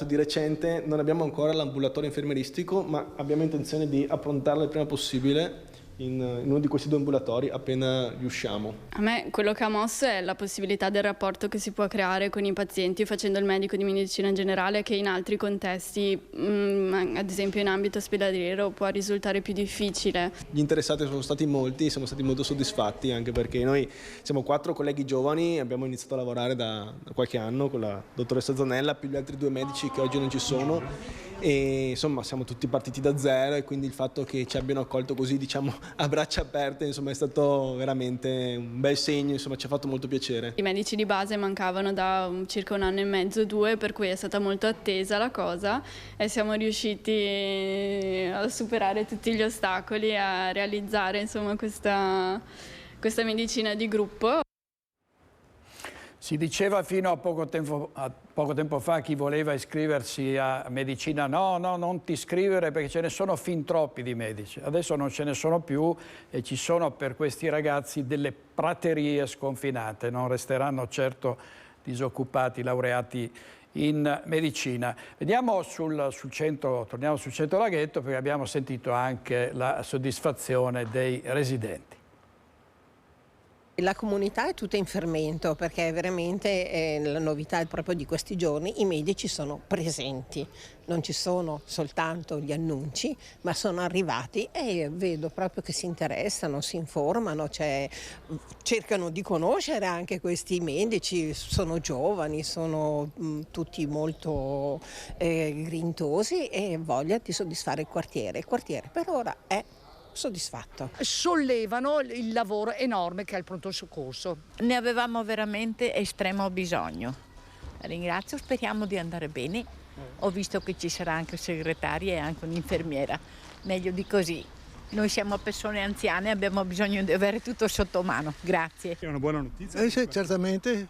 di recente, non abbiamo ancora l'ambulatorio infermieristico, ma abbiamo intenzione di approntarlo il prima possibile in uno di questi 2 ambulatori appena riusciamo. A me quello che ha mosso è la possibilità del rapporto che si può creare con i pazienti facendo il medico di medicina generale, che in altri contesti, ad esempio in ambito ospedaliero, può risultare più difficile. Gli interessati sono stati molti, siamo stati molto soddisfatti, anche perché noi siamo 4 colleghi giovani, abbiamo iniziato a lavorare da qualche anno con la dottoressa Zanella, più gli altri 2 medici che oggi non ci sono, e insomma siamo tutti partiti da zero, e quindi il fatto che ci abbiano accolto così a braccia aperte è stato veramente un bel segno, ci ha fatto molto piacere. I medici di base mancavano da circa 1 anno e mezzo, 2, per cui è stata molto attesa la cosa e siamo riusciti a superare tutti gli ostacoli e a realizzare questa medicina di gruppo. Si diceva fino a poco tempo fa, chi voleva iscriversi a medicina, no, non ti iscrivere perché ce ne sono fin troppi di medici. Adesso non ce ne sono più e ci sono per questi ragazzi delle praterie sconfinate, non resteranno certo disoccupati, laureati in medicina. Torniamo sul centro Laghetto, perché abbiamo sentito anche la soddisfazione dei residenti. La comunità è tutta in fermento, perché veramente la novità è proprio di questi giorni, i medici sono presenti, non ci sono soltanto gli annunci, ma sono arrivati e vedo proprio che si interessano, si informano, cercano di conoscere anche questi medici, sono giovani, sono tutti molto grintosi e voglia di soddisfare il quartiere. Il quartiere per ora è soddisfatto. Sollevano il lavoro enorme che è il pronto soccorso. Ne avevamo veramente estremo bisogno. Ringrazio, speriamo di andare bene Ho visto che ci sarà anche segretaria e anche un'infermiera, meglio di così. Noi siamo persone anziane, abbiamo bisogno di avere tutto sotto mano. Grazie. È una buona notizia? Sì, certamente,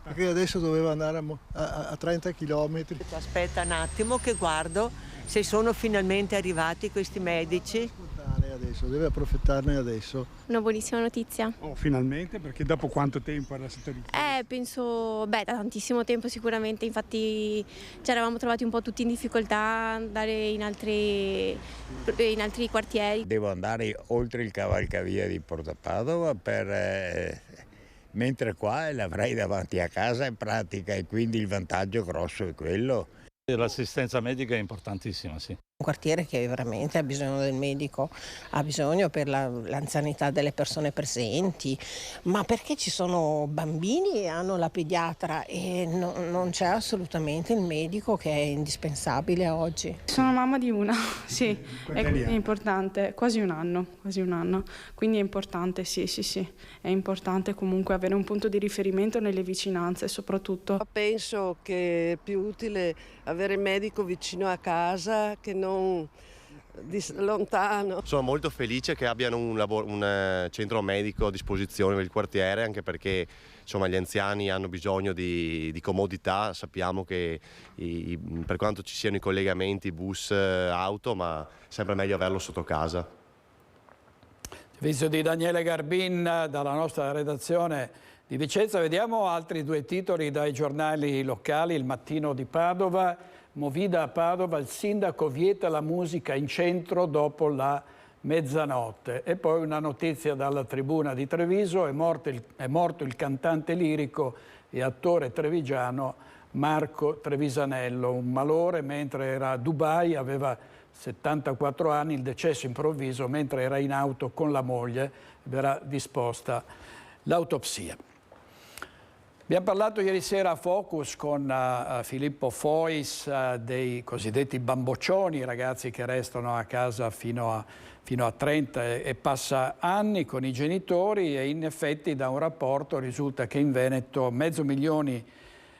perché adesso doveva andare a 30 km. Aspetta un attimo che guardo se sono finalmente arrivati questi medici. Deve approfittarne adesso. Una buonissima notizia. Oh, finalmente, perché dopo quanto tempo era stata richiesta? Penso, da tantissimo tempo sicuramente, infatti ci eravamo trovati un po' tutti in difficoltà ad andare in altri quartieri. Devo andare oltre il cavalcavia di Porta Padova mentre qua l'avrei davanti a casa in pratica, e quindi il vantaggio grosso è quello. L'assistenza medica è importantissima, sì. Un quartiere che veramente ha bisogno del medico, ha bisogno per l'anzianità delle persone presenti, ma perché ci sono bambini e hanno la pediatra e non c'è assolutamente il medico, che è indispensabile oggi. Sono mamma di una, sì, è importante, quasi un anno, quindi è importante, sì, è importante comunque avere un punto di riferimento nelle vicinanze soprattutto. Penso che è più utile avere il medico vicino a casa che non lontano. Sono molto felice che abbiano un centro medico a disposizione per il quartiere, anche perché insomma, gli anziani hanno bisogno di comodità. Sappiamo che per quanto ci siano i collegamenti bus, auto, ma sempre meglio averlo sotto casa. Servizio di Daniele Garbin dalla nostra redazione di Vicenza. Vediamo altri due titoli dai giornali locali. Il Mattino di Padova, Movida a Padova, il sindaco vieta la musica in centro dopo la mezzanotte. E poi una notizia dalla Tribuna di Treviso, è morto il cantante lirico e attore trevigiano Marco Trevisanello, un malore mentre era a Dubai, aveva 74 anni, il decesso improvviso mentre era in auto con la moglie, verrà disposta l'autopsia. Abbiamo parlato ieri sera a Focus con Filippo Fois dei cosiddetti bamboccioni, ragazzi che restano a casa fino a 30 e passa anni con i genitori, e in effetti da un rapporto risulta che in Veneto mezzo milione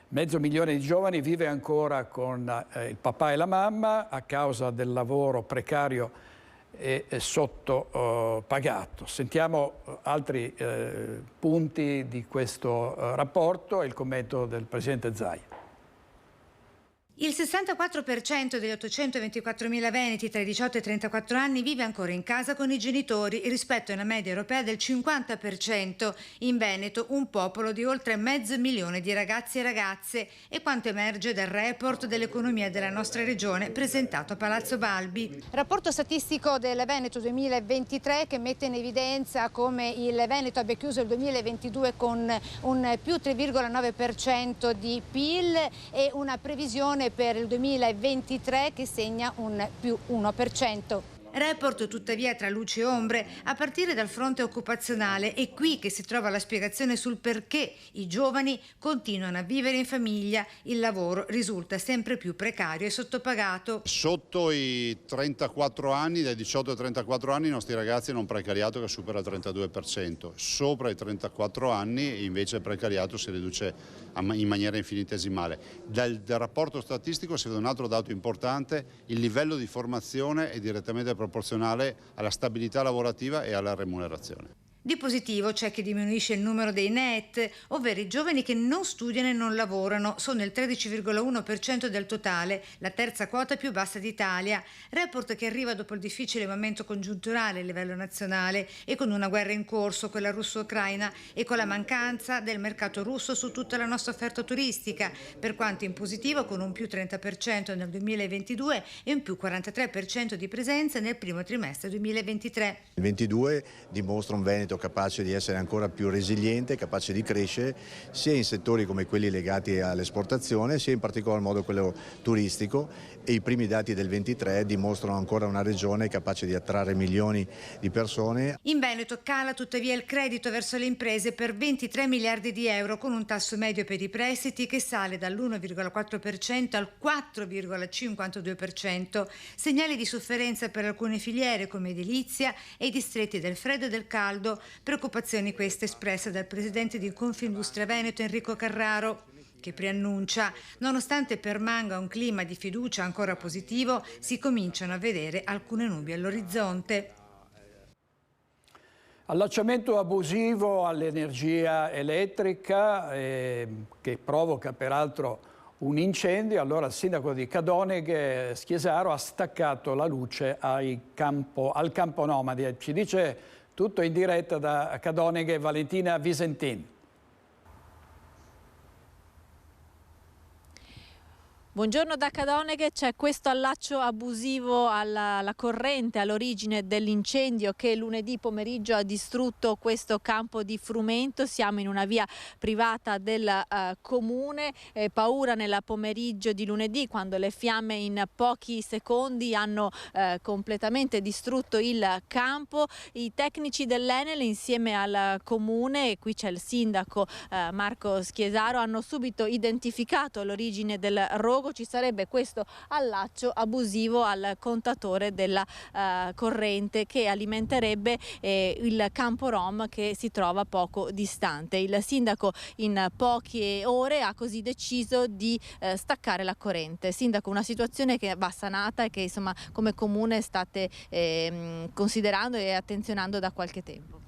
di giovani vive ancora con il papà e la mamma a causa del lavoro precario e sottopagato. Sentiamo altri punti di questo rapporto e il commento del Presidente Zaia. Il 64% degli 824.000 veneti tra i 18 e i 34 anni vive ancora in casa con i genitori rispetto a una media europea del 50%. In Veneto un popolo di oltre 500.000 di ragazzi e ragazze, è quanto emerge dal report dell'economia della nostra regione presentato a Palazzo Balbi. Rapporto statistico del Veneto 2023 che mette in evidenza come il Veneto abbia chiuso il 2022 con un più 3,9% di PIL e una previsione per il 2023 che segna un più 1%. Report tuttavia tra luci e ombre a partire dal fronte occupazionale. È qui che si trova la spiegazione sul perché i giovani continuano a vivere in famiglia, il lavoro risulta sempre più precario e sottopagato. Sotto i 34 anni, dai 18 ai 34 anni i nostri ragazzi hanno un precariato che supera il 32%, sopra i 34 anni invece il precariato si riduce in maniera infinitesimale. Dal rapporto statistico si vede un altro dato importante: il livello di formazione è direttamente proporzionale alla stabilità lavorativa e alla remunerazione. Di positivo c'è che diminuisce il numero dei NEET, ovvero i giovani che non studiano e non lavorano, sono il 13,1% del totale, la terza quota più bassa d'Italia. Report che arriva dopo il difficile momento congiunturale a livello nazionale e con una guerra in corso, quella russo-ucraina, e con la mancanza del mercato russo su tutta la nostra offerta turistica, per quanto in positivo con un più 30% nel 2022 e un più 43% di presenza nel primo trimestre 2023. Il 22 dimostra un Veneto capace di essere ancora più resiliente, capace di crescere sia in settori come quelli legati all'esportazione, sia in particolar modo quello turistico, e i primi dati del 23 dimostrano ancora una regione capace di attrarre milioni di persone. In Veneto cala tuttavia il credito verso le imprese per 23 miliardi di euro, con un tasso medio per i prestiti che sale dall'1,4% al 4,52%. Segnali di sofferenza per alcune filiere come edilizia e i distretti del freddo e del caldo, preoccupazioni queste espresse dal presidente di Confindustria Veneto Enrico Carraro. che preannuncia. Nonostante permanga un clima di fiducia ancora positivo, si cominciano a vedere alcune nubi all'orizzonte. Allacciamento abusivo all'energia elettrica che provoca peraltro un incendio. Allora il sindaco di Cadoneghe, Schiesaro, ha staccato la luce al campo nomadi. Ci dice tutto in diretta da Cadoneghe Valentina Visentin. Buongiorno da Cadoneghe, c'è questo allaccio abusivo alla corrente all'origine dell'incendio che lunedì pomeriggio ha distrutto questo campo di frumento. Siamo in una via privata del comune, paura nel pomeriggio di lunedì quando le fiamme in pochi secondi hanno completamente distrutto il campo. I tecnici dell'Enel insieme al comune, e qui c'è il sindaco Marco Schiesaro, hanno subito identificato l'origine del rogo. Ci sarebbe questo allaccio abusivo al contatore della corrente che alimenterebbe il campo rom che si trova poco distante. Il sindaco in poche ore ha così deciso di staccare la corrente. Sindaco, una situazione che va sanata e che insomma come comune state considerando e attenzionando da qualche tempo.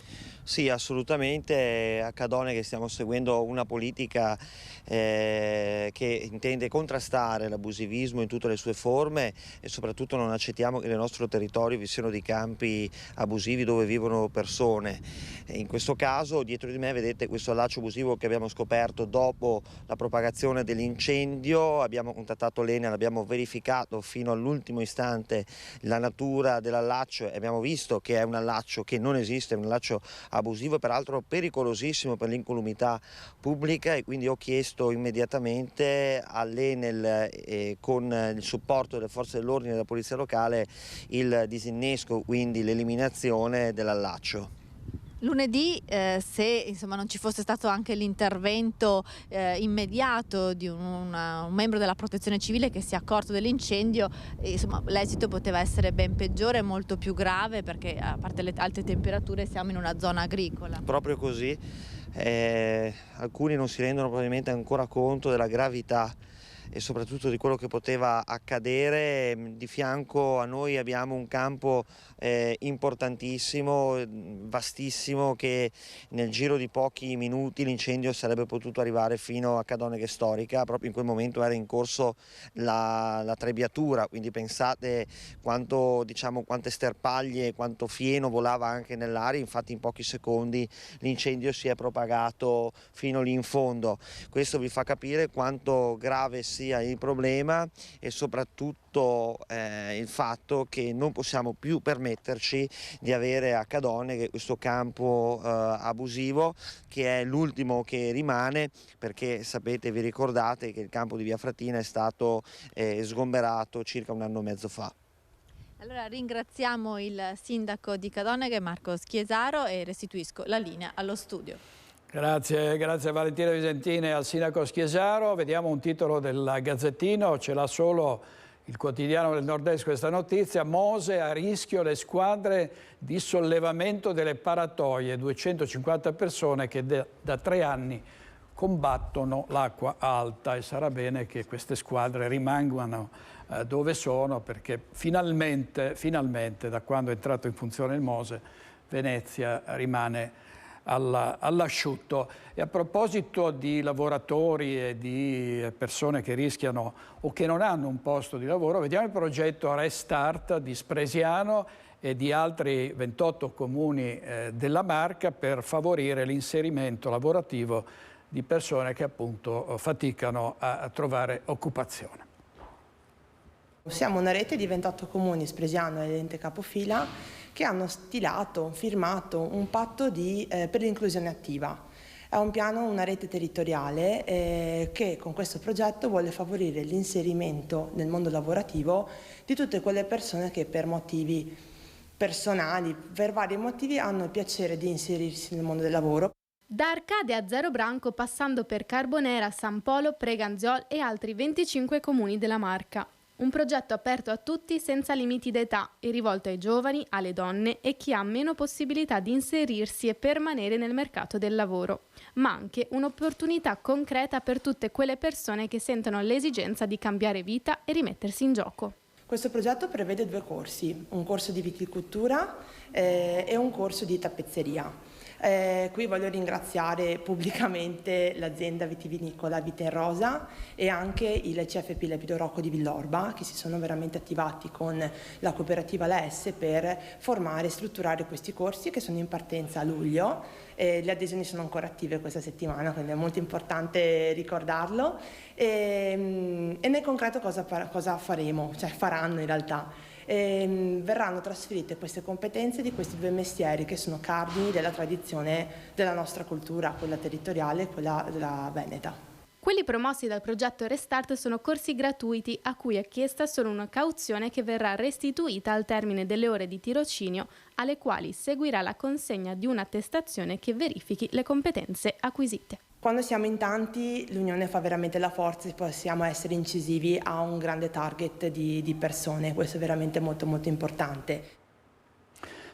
Sì, assolutamente. A Cadoneghe stiamo seguendo una politica che intende contrastare l'abusivismo in tutte le sue forme e soprattutto non accettiamo che nel nostro territorio vi siano dei campi abusivi dove vivono persone. In questo caso dietro di me vedete questo allaccio abusivo che abbiamo scoperto dopo la propagazione dell'incendio. Abbiamo contattato l'Enel, abbiamo verificato fino all'ultimo istante la natura dell'allaccio e abbiamo visto che è un allaccio che non esiste, è un allaccio abusivo e peraltro pericolosissimo per l'incolumità pubblica, e quindi ho chiesto immediatamente all'Enel con il supporto delle forze dell'ordine e della polizia locale il disinnesco, quindi l'eliminazione dell'allaccio. Lunedì, se insomma, non ci fosse stato anche l'intervento immediato di un membro della Protezione Civile che si è accorto dell'incendio, l'esito poteva essere ben peggiore, molto più grave, perché a parte le alte temperature siamo in una zona agricola. Proprio così, alcuni non si rendono probabilmente ancora conto della gravità e soprattutto di quello che poteva accadere. Di fianco a noi abbiamo un campo importantissimo, vastissimo, che nel giro di pochi minuti l'incendio sarebbe potuto arrivare fino a Cadoneghe Storica. Proprio in quel momento era in corso la trebbiatura, quindi pensate quante sterpaglie, quanto fieno volava anche nell'aria. Infatti in pochi secondi l'incendio si è propagato fino lì in fondo. Questo vi fa capire quanto grave sia il problema e soprattutto il fatto che non possiamo più permetterci di avere a Cadoneghe questo campo abusivo, che è l'ultimo che rimane, perché sapete, vi ricordate che il campo di Via Frattina è stato sgomberato circa un anno e mezzo fa. Allora ringraziamo il sindaco di Cadoneghe Marco Schiesaro e restituisco la linea allo studio. Grazie Valentina Visentin e al sindaco Schiesaro. Vediamo un titolo del Gazzettino, ce l'ha solo il quotidiano del Nord-Est questa notizia. Mose a rischio le squadre di sollevamento delle paratoie, 250 persone che da 3 anni combattono l'acqua alta, e sarà bene che queste squadre rimangano dove sono, perché finalmente da quando è entrato in funzione il Mose, Venezia rimane all'asciutto. E a proposito di lavoratori e di persone che rischiano o che non hanno un posto di lavoro, vediamo il progetto Restart di Spresiano e di altri 28 comuni della Marca per favorire l'inserimento lavorativo di persone che appunto faticano a trovare occupazione. Siamo una rete di 28 comuni, Spresiano e l'ente capofila, che hanno firmato un patto per l'inclusione attiva. È un piano, una rete territoriale che con questo progetto vuole favorire l'inserimento nel mondo lavorativo di tutte quelle persone che per motivi personali, per vari motivi, hanno il piacere di inserirsi nel mondo del lavoro. Da Arcade a Zero Branco, passando per Carbonera, San Polo, Preganziol e altri 25 comuni della Marca. Un progetto aperto a tutti senza limiti d'età e rivolto ai giovani, alle donne e chi ha meno possibilità di inserirsi e permanere nel mercato del lavoro, ma anche un'opportunità concreta per tutte quelle persone che sentono l'esigenza di cambiare vita e rimettersi in gioco. Questo progetto prevede 2 corsi, un corso di viticoltura e un corso di tappezzeria. Qui voglio ringraziare pubblicamente l'azienda vitivinicola Vite in Rosa e anche il CFP Lepido Rocco di Villorba, che si sono veramente attivati con la cooperativa LS per formare e strutturare questi corsi che sono in partenza a luglio. Le adesioni sono ancora attive questa settimana, quindi è molto importante ricordarlo. E nel concreto cosa faremo? Cioè faranno in realtà. Verranno trasferite queste competenze di questi 2 mestieri che sono cardini della tradizione della nostra cultura, quella territoriale e quella della veneta. Quelli promossi dal progetto Restart sono corsi gratuiti a cui è chiesta solo una cauzione che verrà restituita al termine delle ore di tirocinio, alle quali seguirà la consegna di un'attestazione che verifichi le competenze acquisite. Quando siamo in tanti l'unione fa veramente la forza e possiamo essere incisivi a un grande target di persone, questo è veramente molto molto importante.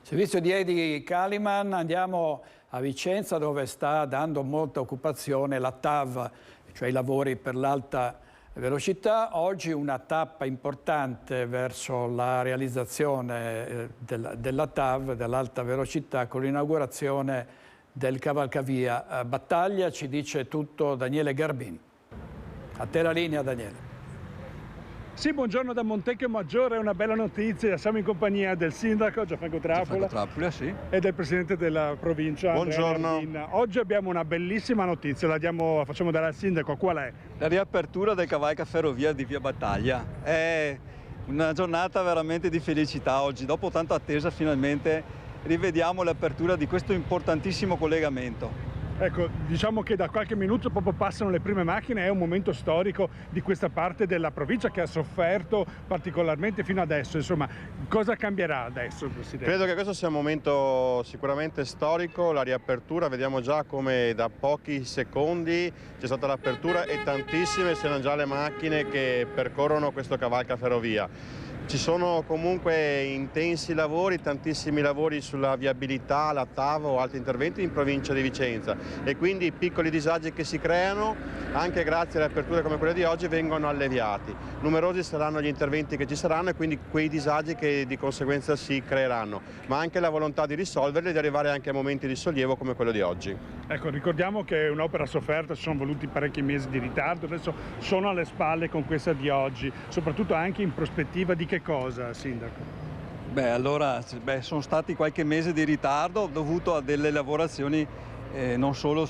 Servizio di Edi Kaliman, andiamo a Vicenza dove sta dando molta occupazione la TAV, cioè i lavori per l'alta velocità. Oggi una tappa importante verso la realizzazione della TAV, dell'alta velocità, con l'inaugurazione del cavalcavia Battaglia. Ci dice tutto Daniele Garbin. A te la linea, Daniele. Sì, buongiorno da Montecchio Maggiore, è una bella notizia, siamo in compagnia del sindaco Gianfranco Trappola sì. E del presidente della provincia. Buongiorno. Oggi abbiamo una bellissima notizia, facciamo dare al sindaco, qual è? La riapertura del cavalca ferrovia di via Battaglia. È una giornata veramente di felicità oggi, dopo tanta attesa finalmente rivediamo l'apertura di questo importantissimo collegamento. Ecco, diciamo che da qualche minuto proprio passano le prime macchine, è un momento storico di questa parte della provincia che ha sofferto particolarmente fino adesso. Insomma, cosa cambierà adesso, Presidente? Credo che questo sia un momento sicuramente storico, la riapertura, vediamo già come da pochi secondi c'è stata l'apertura e tantissime sono già le macchine che percorrono questo cavalca ferrovia. Ci sono comunque intensi lavori, tantissimi lavori sulla viabilità, la TAV o altri interventi in provincia di Vicenza e quindi i piccoli disagi che si creano, anche grazie alle aperture come quelle di oggi, vengono alleviati. Numerosi saranno gli interventi che ci saranno e quindi quei disagi che di conseguenza si creeranno, ma anche la volontà di risolverli e di arrivare anche a momenti di sollievo come quello di oggi. Ecco, ricordiamo che è un'opera sofferta, ci sono voluti parecchi mesi di ritardo, adesso sono alle spalle con questa di oggi, soprattutto anche in prospettiva di che cosa, Sindaco? Sono stati qualche mese di ritardo dovuto a delle lavorazioni non solo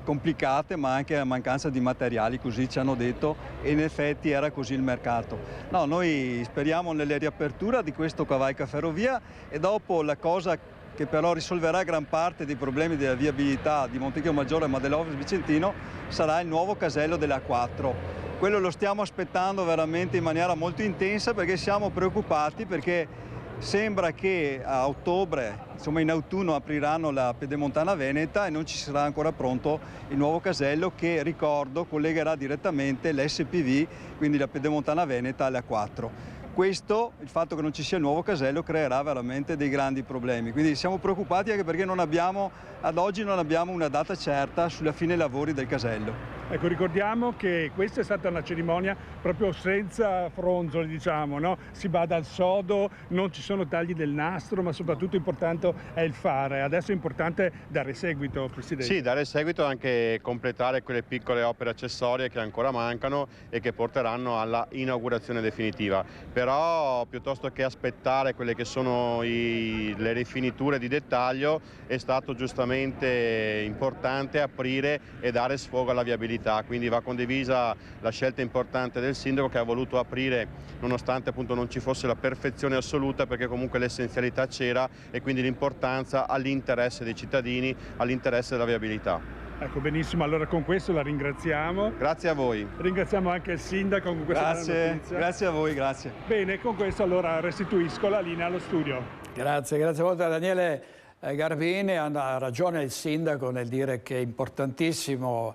complicate ma anche a mancanza di materiali, così ci hanno detto, e in effetti era così il mercato. No, noi speriamo nella riapertura di questo cavalca ferrovia e dopo la cosa che però risolverà gran parte dei problemi della viabilità di Montecchio Maggiore ma dell'Ovest Vicentino sarà il nuovo casello della A4. Quello lo stiamo aspettando veramente in maniera molto intensa perché siamo preoccupati, perché sembra che a ottobre, in autunno, apriranno la pedemontana veneta e non ci sarà ancora pronto il nuovo casello che, ricordo, collegherà direttamente l'SPV, quindi la pedemontana veneta, alla A4. Questo, il fatto che non ci sia il nuovo casello, creerà veramente dei grandi problemi. Quindi siamo preoccupati anche perché ad oggi non abbiamo una data certa sulla fine lavori del casello. Ecco, ricordiamo che questa è stata una cerimonia proprio senza fronzoli, diciamo, no? Si bada al sodo, non ci sono tagli del nastro, ma soprattutto importante è il fare. Adesso è importante dare seguito, Presidente. Sì, dare seguito e anche completare quelle piccole opere accessorie che ancora mancano e che porteranno alla inaugurazione definitiva. Però piuttosto che aspettare quelle che sono le rifiniture di dettaglio, è stato giustamente importante aprire e dare sfogo alla viabilità. Quindi va condivisa la scelta importante del sindaco che ha voluto aprire nonostante appunto non ci fosse la perfezione assoluta, perché comunque l'essenzialità c'era e quindi l'importanza all'interesse dei cittadini, all'interesse della viabilità. Ecco, benissimo, allora con questo la ringraziamo. Grazie a voi. Ringraziamo anche il sindaco con questa bella notizia. Grazie a voi, grazie. Bene, con questo allora restituisco la linea allo studio. Grazie molto a Daniele Garbini. Ha ragione il sindaco nel dire che è importantissima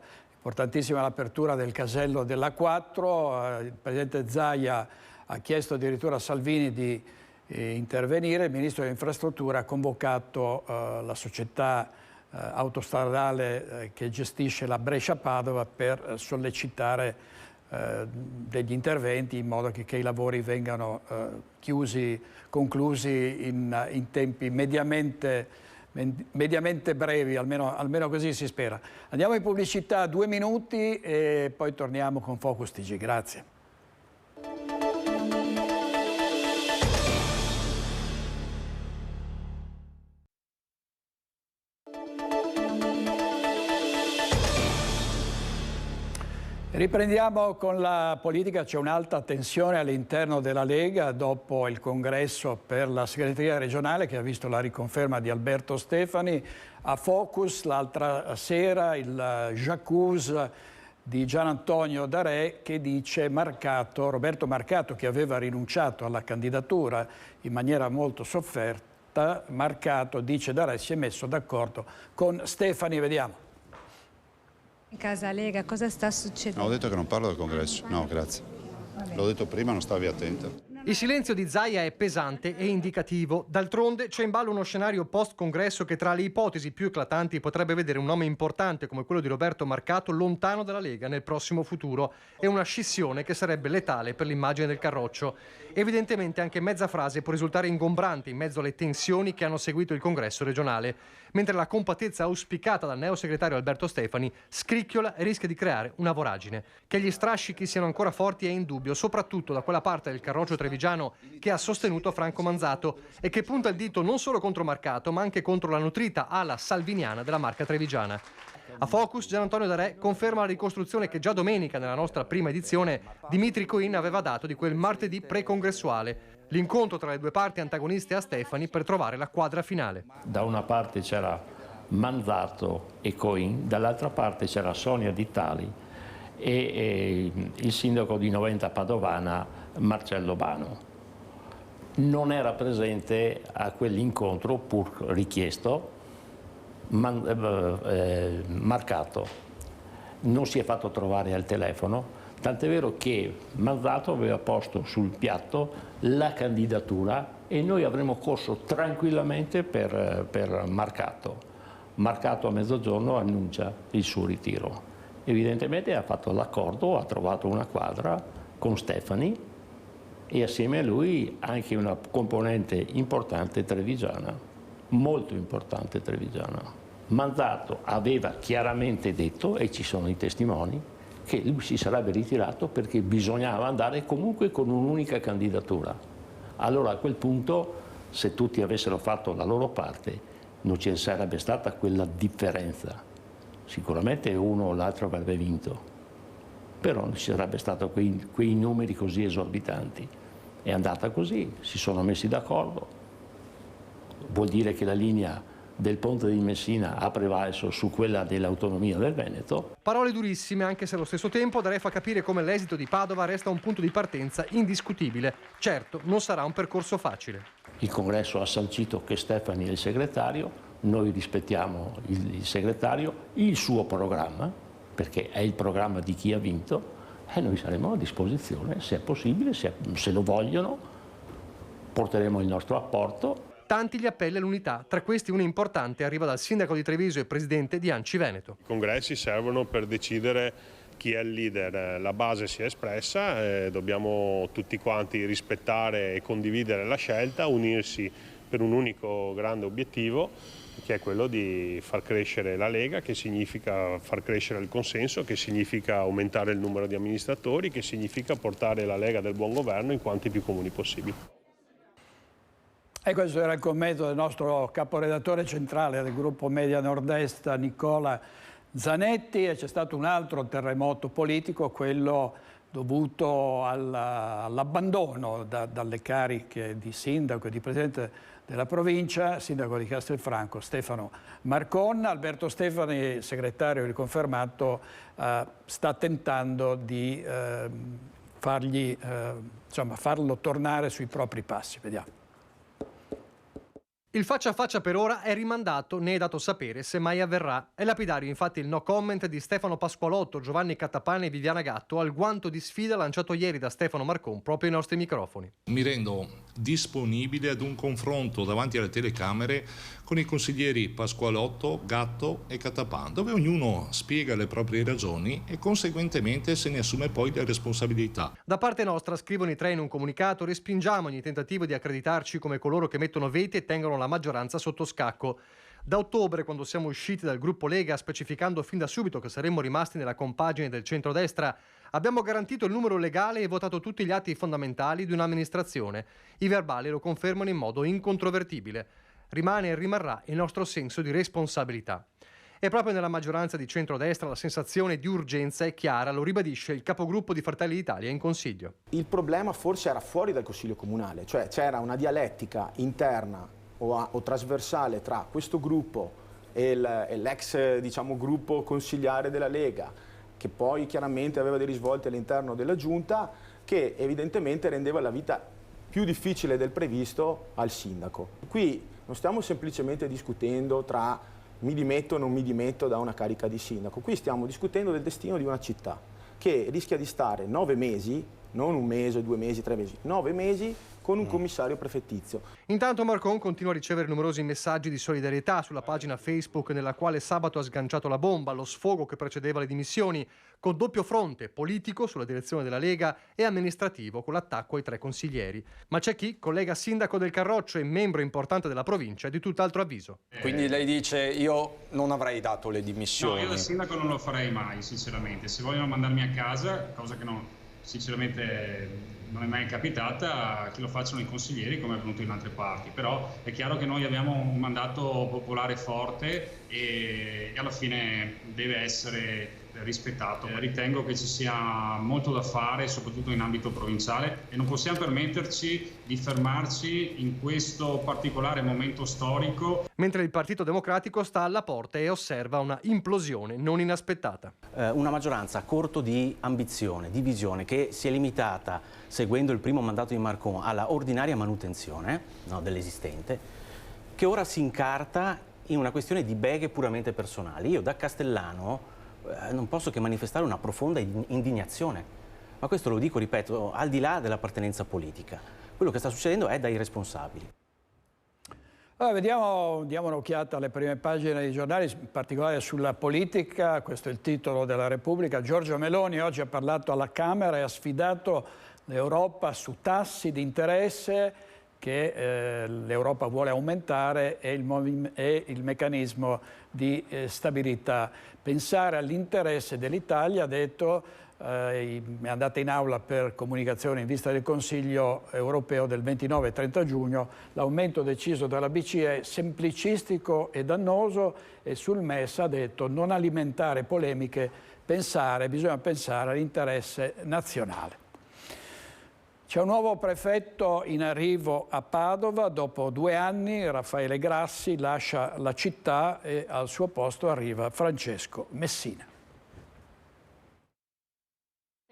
l'apertura del casello della 4. Il presidente Zaia ha chiesto addirittura a Salvini di intervenire. Il ministro dell'Infrastruttura ha convocato la società autostradale che gestisce la Brescia-Padova per sollecitare degli interventi in modo che i lavori vengano conclusi in tempi mediamente brevi, almeno così si spera. Andiamo in pubblicità, 2 minuti e poi torniamo con Focus TG. Grazie. Riprendiamo con la politica. C'è un'alta tensione all'interno della Lega dopo il congresso per la segreteria regionale che ha visto la riconferma di Alberto Stefani. A Focus l'altra sera il j'accuse di Gian Antonio D'Arè che dice Roberto Marcato, che aveva rinunciato alla candidatura in maniera molto sofferta, Marcato, dice D'Arè, si è messo d'accordo con Stefani. Vediamo. In casa Lega cosa sta succedendo? No, ho detto che non parlo del congresso. No, grazie. L'ho detto prima, non stavi attento. Il silenzio di Zaia è pesante e indicativo. D'altronde c'è in ballo uno scenario post-congresso che tra le ipotesi più eclatanti potrebbe vedere un nome importante come quello di Roberto Marcato lontano dalla Lega nel prossimo futuro e una scissione che sarebbe letale per l'immagine del Carroccio. Evidentemente anche mezza frase può risultare ingombrante in mezzo alle tensioni che hanno seguito il congresso regionale, mentre la compattezza auspicata dal neosegretario Alberto Stefani scricchiola e rischia di creare una voragine. Che gli strascichi siano ancora forti è indubbio, soprattutto da quella parte del Carroccio trevigiano che ha sostenuto Franco Manzato e che punta il dito non solo contro Marcato ma anche contro la nutrita ala salviniana della Marca trevigiana. A Focus Gian Antonio D'Arè conferma la ricostruzione che già domenica nella nostra prima edizione Dimitri Coin aveva dato di quel martedì pre-congressuale, l'incontro tra le due parti antagoniste a Stefani per trovare la quadra finale. Da una parte c'era Manzato e Coin, dall'altra parte c'era Sonia Di Tali e il sindaco di Noventa Padovana Marcello Bano. Non era presente a quell'incontro, pur richiesto, Marcato. Non si è fatto trovare al telefono, tant'è vero che Manzato aveva posto sul piatto la candidatura e noi avremmo corso tranquillamente per Marcato. Marcato a mezzogiorno annuncia il suo ritiro. Evidentemente ha fatto l'accordo, ha trovato una quadra con Stefani e assieme a lui anche una componente importante trevigiana, molto importante trevigiana. Manzato aveva chiaramente detto, e ci sono i testimoni, che lui si sarebbe ritirato perché bisognava andare comunque con un'unica candidatura. Allora a quel punto, se tutti avessero fatto la loro parte, non ci sarebbe stata quella differenza. Sicuramente uno o l'altro avrebbe vinto, però non ci sarebbe stato quei numeri così esorbitanti. È andata così, si sono messi d'accordo. Vuol dire che la linea del Ponte di Messina ha prevalso su quella dell'autonomia del Veneto. Parole durissime, anche se allo stesso tempo D'Arè fa capire come l'esito di Padova resta un punto di partenza indiscutibile. Certo, non sarà un percorso facile. Il congresso ha sancito che Stefani è il segretario, noi rispettiamo il segretario, il suo programma, perché è il programma di chi ha vinto, e noi saremo a disposizione, se è possibile, se lo vogliono, porteremo il nostro apporto. Tanti gli appelli all'unità, tra questi uno importante arriva dal sindaco di Treviso e presidente di ANCI Veneto. I congressi servono per decidere chi è il leader, la base si è espressa, dobbiamo tutti quanti rispettare e condividere la scelta, unirsi per un unico grande obiettivo, che è quello di far crescere la Lega, che significa far crescere il consenso, che significa aumentare il numero di amministratori, che significa portare la Lega del buon governo in quanti più comuni possibili. E questo era il commento del nostro caporedattore centrale del gruppo Media Nord-Est, Nicola Zanetti, e c'è stato un altro terremoto politico, quello dovuto all'abbandono dalle cariche di sindaco e di presidente della provincia, sindaco di Castelfranco, Stefano Marcon. Alberto Stefani, segretario riconfermato, sta tentando di farlo tornare sui propri passi. Vediamo. Il faccia a faccia per ora è rimandato, né è dato sapere se mai avverrà. È lapidario infatti il no comment di Stefano Pasqualotto, Giovanni Catapane e Viviana Gatto al guanto di sfida lanciato ieri da Stefano Marcon proprio ai nostri microfoni. Mi rendo disponibile ad un confronto davanti alle telecamere con i consiglieri Pasqualotto, Gatto e Catapane, dove ognuno spiega le proprie ragioni e conseguentemente se ne assume poi le responsabilità. Da parte nostra, scrivono i tre in un comunicato, respingiamo ogni tentativo di accreditarci come coloro che mettono veti e tengono la maggioranza sotto scacco. Da ottobre, quando siamo usciti dal gruppo Lega, specificando fin da subito che saremmo rimasti nella compagine del centrodestra, abbiamo garantito il numero legale e votato tutti gli atti fondamentali di un'amministrazione. I verbali lo confermano in modo incontrovertibile. Rimane e rimarrà il nostro senso di responsabilità. E proprio nella maggioranza di centrodestra la sensazione di urgenza è chiara, lo ribadisce il capogruppo di Fratelli d'Italia in Consiglio. Il problema forse era fuori dal Consiglio Comunale, cioè c'era una dialettica interna o trasversale tra questo gruppo e l'ex gruppo consigliare della Lega, che poi chiaramente aveva dei risvolti all'interno della Giunta, che evidentemente rendeva la vita più difficile del previsto al sindaco. Qui non stiamo semplicemente discutendo tra mi dimetto o non mi dimetto da una carica di sindaco, qui stiamo discutendo del destino di una città che rischia di stare 9 mesi, non un mese, 2 mesi, 3 mesi, 9 mesi con un commissario prefettizio. Intanto Marcon continua a ricevere numerosi messaggi di solidarietà sulla pagina Facebook nella quale sabato ha sganciato la bomba, lo sfogo che precedeva le dimissioni, con doppio fronte, politico sulla direzione della Lega e amministrativo con l'attacco ai 3 consiglieri. Ma c'è chi, collega sindaco del Carroccio e membro importante della provincia, è di tutt'altro avviso. Quindi lei dice io non avrei dato le dimissioni? No, io da sindaco non lo farei mai, sinceramente. Se vogliono mandarmi a casa, cosa che no, sinceramente non è mai capitata, che lo facciano i consiglieri come è avvenuto in altre parti, però è chiaro che noi abbiamo un mandato popolare forte e alla fine deve essere rispettato. Ritengo che ci sia molto da fare, soprattutto in ambito provinciale, e non possiamo permetterci di fermarci in questo particolare momento storico. Mentre il Partito Democratico sta alla porta e osserva una implosione non inaspettata. Una maggioranza a corto di ambizione, di visione, che si è limitata, seguendo il primo mandato di Marcon, alla ordinaria manutenzione dell'esistente, che ora si incarta in una questione di beghe puramente personali. Io da castellano non posso che manifestare una profonda indignazione, ma questo lo dico, ripeto, al di là dell'appartenenza politica. Quello che sta succedendo è da irresponsabili. Allora, diamo un'occhiata alle prime pagine dei giornali, in particolare sulla politica. Questo è il titolo della Repubblica. Giorgia Meloni oggi ha parlato alla Camera e ha sfidato l'Europa su tassi di interesse che l'Europa vuole aumentare e il meccanismo di stabilità. Pensare all'interesse dell'Italia, ha detto, è andata in aula per comunicazione in vista del Consiglio europeo del 29 e 30 giugno, l'aumento deciso dalla BCE è semplicistico e dannoso, e sul MES ha detto non alimentare polemiche, bisogna pensare all'interesse nazionale. C'è un nuovo prefetto in arrivo a Padova, dopo 2 anni Raffaele Grassi lascia la città e al suo posto arriva Francesco Messina.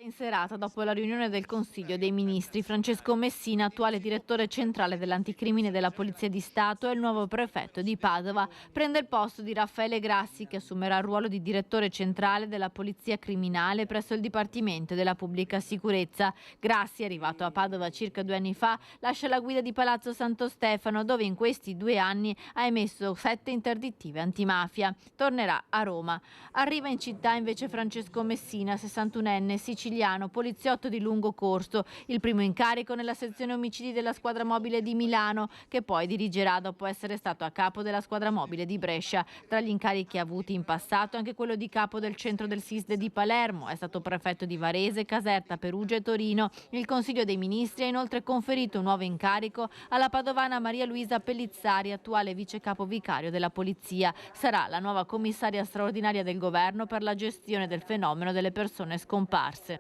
In serata, dopo la riunione del Consiglio dei Ministri, Francesco Messina, attuale direttore centrale dell'anticrimine della Polizia di Stato, è il nuovo prefetto di Padova. Prende il posto di Raffaele Grassi, che assumerà il ruolo di direttore centrale della Polizia Criminale presso il Dipartimento della Pubblica Sicurezza. Grassi, arrivato a Padova circa 2 anni fa, lascia la guida di Palazzo Santo Stefano, dove in questi 2 anni ha emesso 7 interdittive antimafia. Tornerà a Roma. Arriva in città invece Francesco Messina, 61enne, siciliano, poliziotto di lungo corso, il primo incarico nella sezione omicidi della squadra mobile di Milano, che poi dirigerà dopo essere stato a capo della squadra mobile di Brescia. Tra gli incarichi avuti in passato anche quello di capo del centro del SISDE di Palermo, è stato prefetto di Varese, Caserta, Perugia e Torino. Il Consiglio dei Ministri ha inoltre conferito un nuovo incarico alla padovana Maria Luisa Pellizzari, attuale vice capo vicario della Polizia. Sarà la nuova commissaria straordinaria del governo per la gestione del fenomeno delle persone scomparse.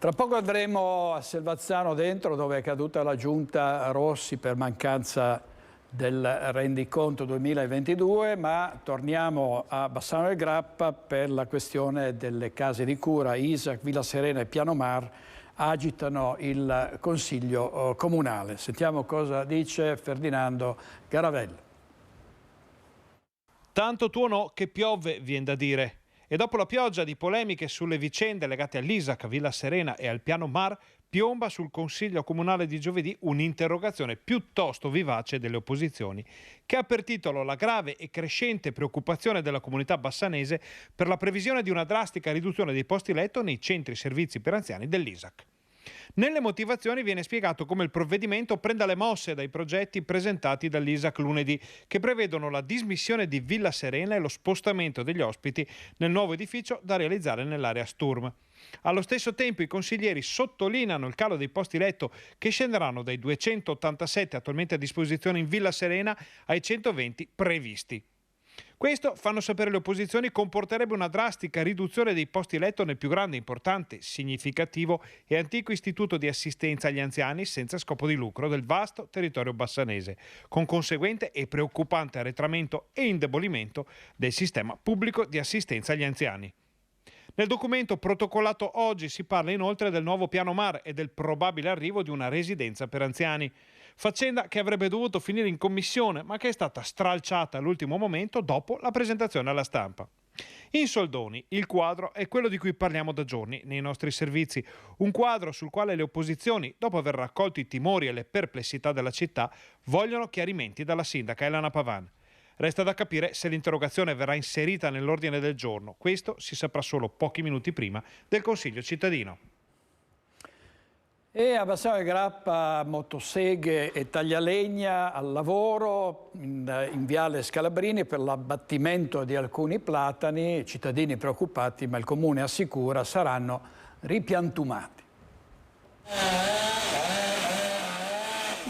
Tra poco andremo a Selvazzano Dentro, dove è caduta la giunta Rossi per mancanza del rendiconto 2022, ma torniamo a Bassano del Grappa per la questione delle case di cura Isac, Villa Serena e Piano Mar, agitano il Consiglio comunale. Sentiamo cosa dice Ferdinando Garavello. Tanto tuono che piove, vien da dire. E dopo la pioggia di polemiche sulle vicende legate all'ISAC, Villa Serena e al piano Mar, piomba sul Consiglio Comunale di giovedì un'interrogazione piuttosto vivace delle opposizioni, che ha per titolo la grave e crescente preoccupazione della comunità bassanese per la previsione di una drastica riduzione dei posti letto nei centri servizi per anziani dell'ISAC. Nelle motivazioni viene spiegato come il provvedimento prenda le mosse dai progetti presentati dall'ISAC lunedì, che prevedono la dismissione di Villa Serena e lo spostamento degli ospiti nel nuovo edificio da realizzare nell'area Sturm. Allo stesso tempo i consiglieri sottolineano il calo dei posti letto, che scenderanno dai 287 attualmente a disposizione in Villa Serena ai 120 previsti. Questo, fanno sapere le opposizioni, comporterebbe una drastica riduzione dei posti letto nel più grande, importante, significativo e antico istituto di assistenza agli anziani senza scopo di lucro del vasto territorio bassanese, con conseguente e preoccupante arretramento e indebolimento del sistema pubblico di assistenza agli anziani. Nel documento protocollato oggi si parla inoltre del nuovo piano Mar e del probabile arrivo di una residenza per anziani. Faccenda che avrebbe dovuto finire in commissione, ma che è stata stralciata all'ultimo momento dopo la presentazione alla stampa. In soldoni, il quadro è quello di cui parliamo da giorni nei nostri servizi, un quadro sul quale le opposizioni, dopo aver raccolto i timori e le perplessità della città, vogliono chiarimenti dalla sindaca Elena Pavan. Resta da capire se l'interrogazione verrà inserita nell'ordine del giorno. Questo si saprà solo pochi minuti prima del Consiglio cittadino. E a Bassano Grappa motoseghe e taglialegna al lavoro in Viale Scalabrini per l'abbattimento di alcuni platani. I cittadini preoccupati, ma il comune assicura saranno ripiantumati.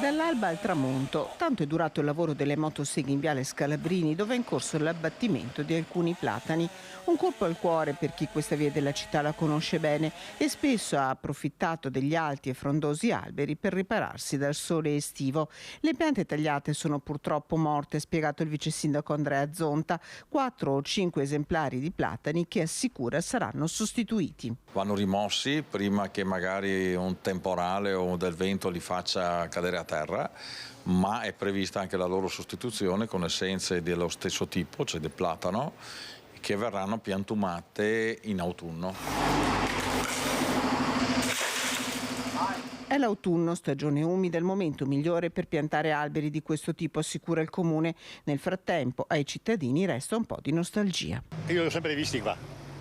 Dall'alba al tramonto, tanto è durato il lavoro delle motoseghe in Viale Scalabrini, dove è in corso l'abbattimento di alcuni platani. Un colpo al cuore per chi questa via della città la conosce bene e spesso ha approfittato degli alti e frondosi alberi per ripararsi dal sole estivo. Le piante tagliate sono purtroppo morte, ha spiegato il vice sindaco Andrea Zonta. 4 o 5 esemplari di platani che assicura saranno sostituiti. Vanno rimossi prima che magari un temporale o del vento li faccia cadere a terra, ma è prevista anche la loro sostituzione con essenze dello stesso tipo, cioè del platano, che verranno piantumate in autunno. È l'autunno, stagione umida, il momento migliore per piantare alberi di questo tipo, assicura il comune. Nel frattempo ai cittadini resta un po' di nostalgia. Io li ho sempre visti qua,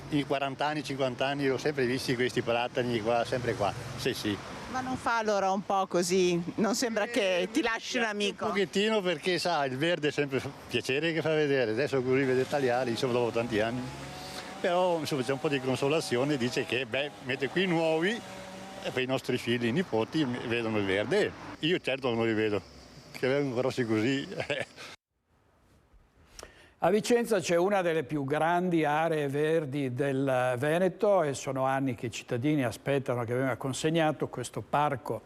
in 40 anni, 50 anni, li ho sempre visti questi platani qua, sempre qua, sì. Ma non fa allora un po' così? Non sembra che ti lasci un amico? Un pochettino, perché sa, il verde è sempre un piacere che fa vedere, adesso così vede tagliare, insomma, dopo tanti anni. Però insomma, c'è un po' di consolazione, dice che mette qui nuovi e poi i nostri figli, i nipoti vedono il verde. Io certo non li vedo, che vengono grossi così. A Vicenza c'è una delle più grandi aree verdi del Veneto e sono anni che i cittadini aspettano che venga consegnato questo parco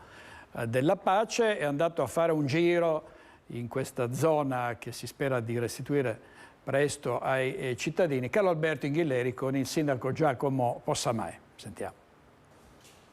della pace. È andato a fare un giro in questa zona che si spera di restituire presto ai cittadini. Carlo Alberto Inghilleri con il sindaco Giacomo Possamae. Sentiamo.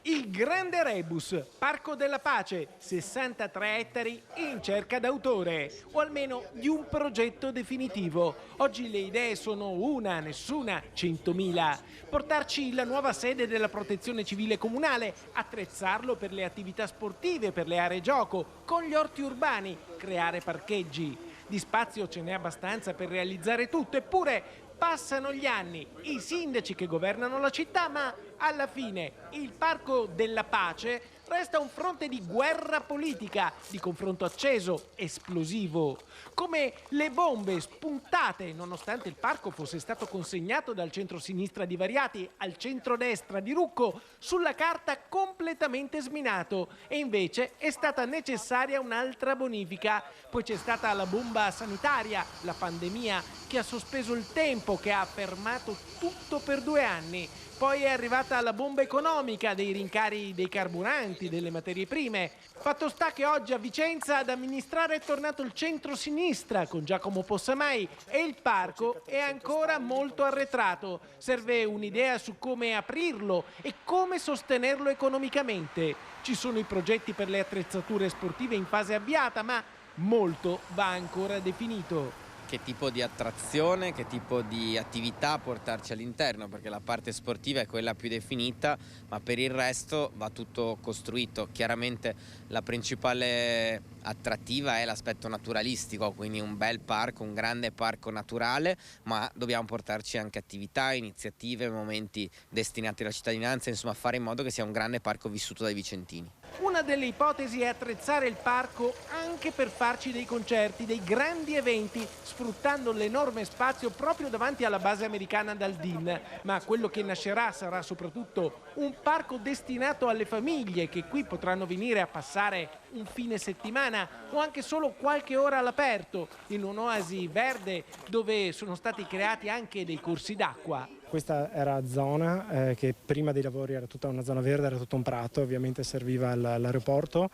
Il Grande Rebus, Parco della Pace, 63 ettari in cerca d'autore, o almeno di un progetto definitivo. Oggi le idee sono una, nessuna, 100.000. Portarci la nuova sede della Protezione Civile Comunale, attrezzarlo per le attività sportive, per le aree gioco, con gli orti urbani, creare parcheggi. Di spazio ce n'è abbastanza per realizzare tutto, eppure passano gli anni, i sindaci che governano la città, ma alla fine il Parco della Pace resta un fronte di guerra politica, di confronto acceso, esplosivo. Come le bombe spuntate, nonostante il parco fosse stato consegnato dal centro-sinistra di Variati al centro-destra di Rucco, sulla carta completamente sminato. E invece è stata necessaria un'altra bonifica. Poi c'è stata la bomba sanitaria, la pandemia, che ha sospeso il tempo, che ha fermato tutto per 2 anni. Poi è arrivata la bomba economica dei rincari dei carburanti, delle materie prime. Fatto sta che oggi a Vicenza ad amministrare è tornato il centro-sinistra con Giacomo Possamai e il parco è ancora molto arretrato. Serve un'idea su come aprirlo e come sostenerlo economicamente. Ci sono i progetti per le attrezzature sportive in fase avviata, ma molto va ancora definito. Che tipo di attrazione, che tipo di attività portarci all'interno, perché la parte sportiva è quella più definita, ma per il resto va tutto costruito. Chiaramente la principale attrattiva è l'aspetto naturalistico, quindi un bel parco, un grande parco naturale, ma dobbiamo portarci anche attività, iniziative, momenti destinati alla cittadinanza, insomma fare in modo che sia un grande parco vissuto dai vicentini. Una delle ipotesi è attrezzare il parco anche per farci dei concerti, dei grandi eventi, sfruttando l'enorme spazio proprio davanti alla base americana d'Aldin. Ma quello che nascerà sarà soprattutto un parco destinato alle famiglie che qui potranno venire a passare un fine settimana o anche solo qualche ora all'aperto, in un'oasi verde dove sono stati creati anche dei corsi d'acqua. Questa era zona che prima dei lavori era tutta una zona verde, era tutto un prato, ovviamente serviva l'aeroporto,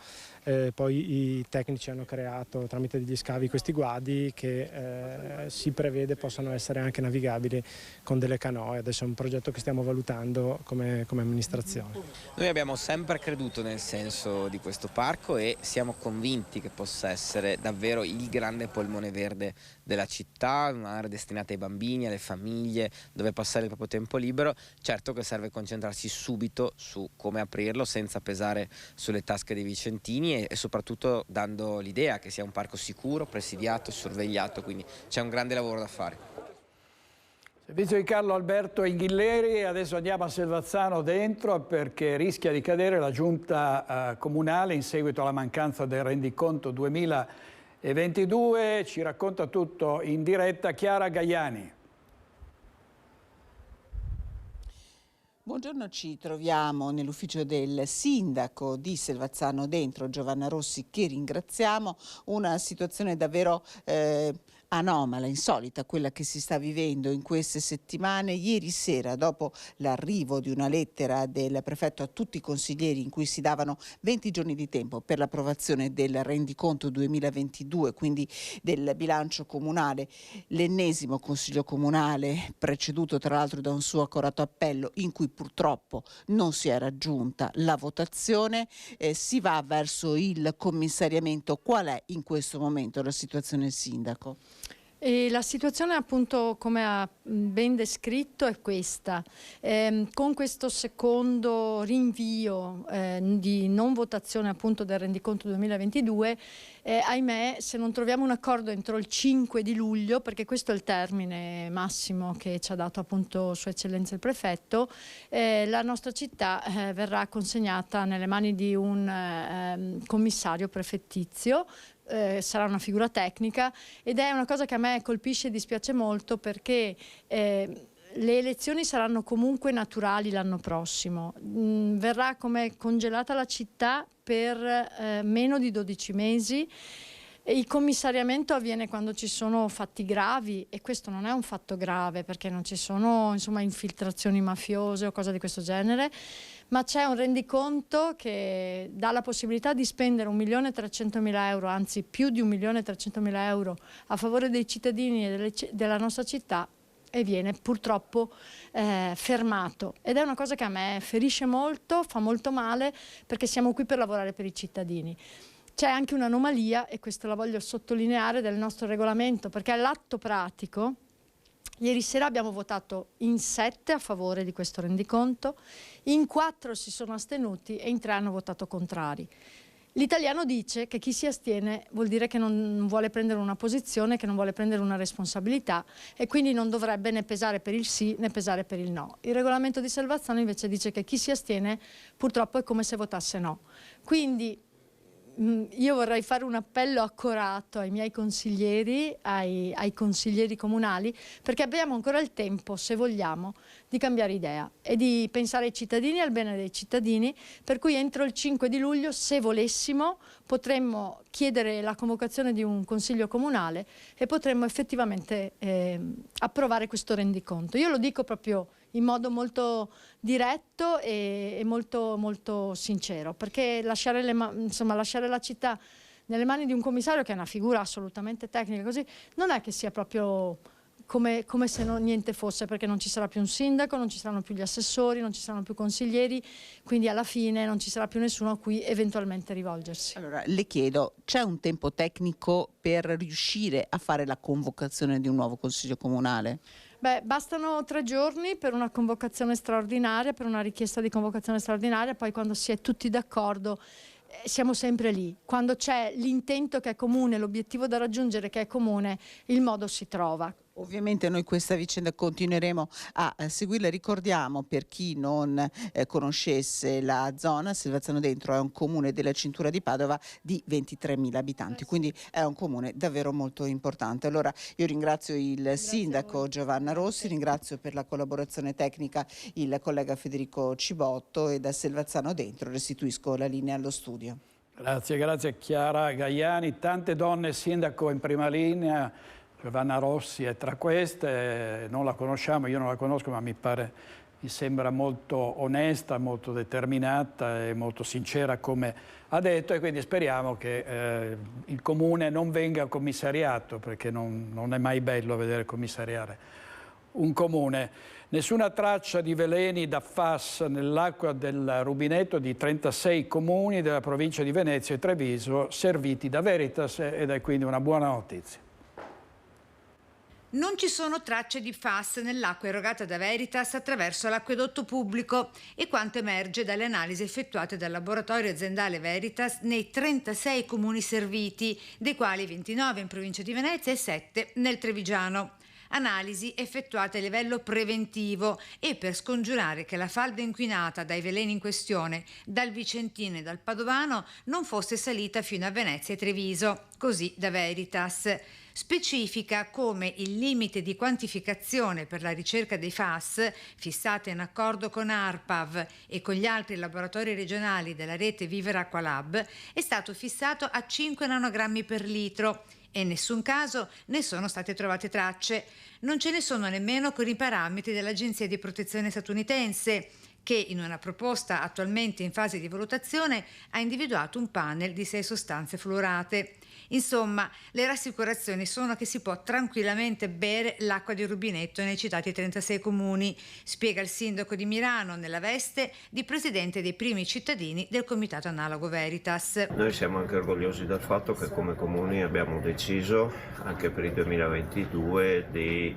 poi i tecnici hanno creato tramite degli scavi questi guadi che si prevede possano essere anche navigabili con delle canoe. Adesso è un progetto che stiamo valutando come amministrazione. Noi abbiamo sempre creduto nel senso di questo parco e siamo convinti che possa essere davvero il grande polmone verde della città, un'area destinata ai bambini, alle famiglie, dove passare il proprio tempo libero. Certo che serve concentrarsi subito su come aprirlo senza pesare sulle tasche dei vicentini e soprattutto dando l'idea che sia un parco sicuro, presidiato, sorvegliato, quindi c'è un grande lavoro da fare. Servizio di Carlo Alberto Inghilleri, adesso andiamo a Selvazzano dentro perché rischia di cadere la giunta comunale in seguito alla mancanza del rendiconto 2022. Ci racconta tutto in diretta Chiara Gaiani. Buongiorno, ci troviamo nell'ufficio del sindaco di Selvazzano dentro, Giovanna Rossi, che ringraziamo. Una situazione davvero anomala, insolita, quella che si sta vivendo in queste settimane. Ieri sera, dopo l'arrivo di una lettera del prefetto a tutti i consiglieri in cui si davano 20 giorni di tempo per l'approvazione del rendiconto 2022, quindi del bilancio comunale, l'ennesimo consiglio comunale, preceduto tra l'altro da un suo accorato appello in cui purtroppo non si è raggiunta la votazione, si va verso il commissariamento. Qual è in questo momento la situazione del sindaco? E la situazione, appunto, come ha ben descritto, è questa. Con questo secondo rinvio di non votazione, appunto, del rendiconto 2022, ahimè, se non troviamo un accordo entro il 5 di luglio, perché questo è il termine massimo che ci ha dato, appunto, Sua Eccellenza il Prefetto, la nostra città verrà consegnata nelle mani di un commissario prefettizio. Sarà una figura tecnica ed è una cosa che a me colpisce e dispiace molto, perché le elezioni saranno comunque naturali l'anno prossimo. Verrà come congelata la città per meno di 12 mesi. Il commissariamento avviene quando ci sono fatti gravi, e questo non è un fatto grave perché non ci sono, insomma, infiltrazioni mafiose o cose di questo genere, ma c'è un rendiconto che dà la possibilità di spendere 1.300.000 euro, anzi più di 1.300.000 euro a favore dei cittadini e della nostra città, e viene purtroppo fermato. Ed è una cosa che a me ferisce molto, fa molto male, perché siamo qui per lavorare per i cittadini. C'è anche un'anomalia, e questo la voglio sottolineare, del nostro regolamento, perché all'atto pratico ieri sera abbiamo votato in 7 a favore di questo rendiconto, in 4 si sono astenuti e in 3 hanno votato contrari. L'italiano dice che chi si astiene vuol dire che non vuole prendere una posizione, che non vuole prendere una responsabilità, e quindi non dovrebbe né pesare per il sì né pesare per il no. Il regolamento di Selvazzano invece dice che chi si astiene purtroppo è come se votasse no. Quindi io vorrei fare un appello accorato ai miei consiglieri, ai consiglieri comunali, perché abbiamo ancora il tempo, se vogliamo, di cambiare idea e di pensare ai cittadini e al bene dei cittadini, per cui entro il 5 di luglio, se volessimo, potremmo chiedere la convocazione di un consiglio comunale e potremmo effettivamente approvare questo rendiconto. Io lo dico proprio in modo molto diretto e molto, molto sincero, perché lasciare la città nelle mani di un commissario, che è una figura assolutamente tecnica, così, non è che sia proprio come se niente fosse, perché non ci sarà più un sindaco, non ci saranno più gli assessori, non ci saranno più consiglieri, quindi alla fine non ci sarà più nessuno a cui eventualmente rivolgersi. Allora, le chiedo, c'è un tempo tecnico per riuscire a fare la convocazione di un nuovo Consiglio Comunale? Beh, bastano 3 giorni per una convocazione straordinaria, per una richiesta di convocazione straordinaria, poi quando si è tutti d'accordo siamo sempre lì. Quando c'è l'intento che è comune, l'obiettivo da raggiungere che è comune, il modo si trova. Ovviamente noi questa vicenda continueremo a seguirla. Ricordiamo, per chi non conoscesse la zona, Silvazzano Dentro è un comune della cintura di Padova di 23.000 abitanti, quindi è un comune davvero molto importante. Allora io ringrazio il sindaco Giovanna Rossi, ringrazio per la collaborazione tecnica il collega Federico Cibotto e da Silvazzano Dentro restituisco la linea allo studio. Grazie Chiara Gaiani, tante donne sindaco in prima linea. Giovanna Rossi è tra queste, non la conosciamo, io non la conosco, ma mi sembra molto onesta, molto determinata e molto sincera, come ha detto, e quindi speriamo che il comune non venga commissariato, perché non è mai bello vedere commissariare un comune. Nessuna traccia di veleni da FAS nell'acqua del rubinetto di 36 comuni della provincia di Venezia e Treviso serviti da Veritas, ed è quindi una buona notizia. Non ci sono tracce di FAS nell'acqua erogata da Veritas attraverso l'acquedotto pubblico, e quanto emerge dalle analisi effettuate dal laboratorio aziendale Veritas nei 36 comuni serviti, dei quali 29 in provincia di Venezia e 7 nel Trevigiano. Analisi effettuate a livello preventivo e per scongiurare che la falda inquinata dai veleni in questione dal Vicentino e dal Padovano non fosse salita fino a Venezia e Treviso, così da Veritas. Specifica come il limite di quantificazione per la ricerca dei FAS, fissata in accordo con ARPAV e con gli altri laboratori regionali della rete Vivere Acqua Lab, è stato fissato a 5 nanogrammi per litro e in nessun caso ne sono state trovate tracce. Non ce ne sono nemmeno con i parametri dell'Agenzia di Protezione statunitense, che in una proposta attualmente in fase di valutazione ha individuato un panel di 6 sostanze fluorate. Insomma, le rassicurazioni sono che si può tranquillamente bere l'acqua di rubinetto nei citati 36 comuni, spiega il sindaco di Milano nella veste di presidente dei primi cittadini del comitato analogo Veritas. Noi siamo anche orgogliosi del fatto che come comuni abbiamo deciso anche per il 2022 di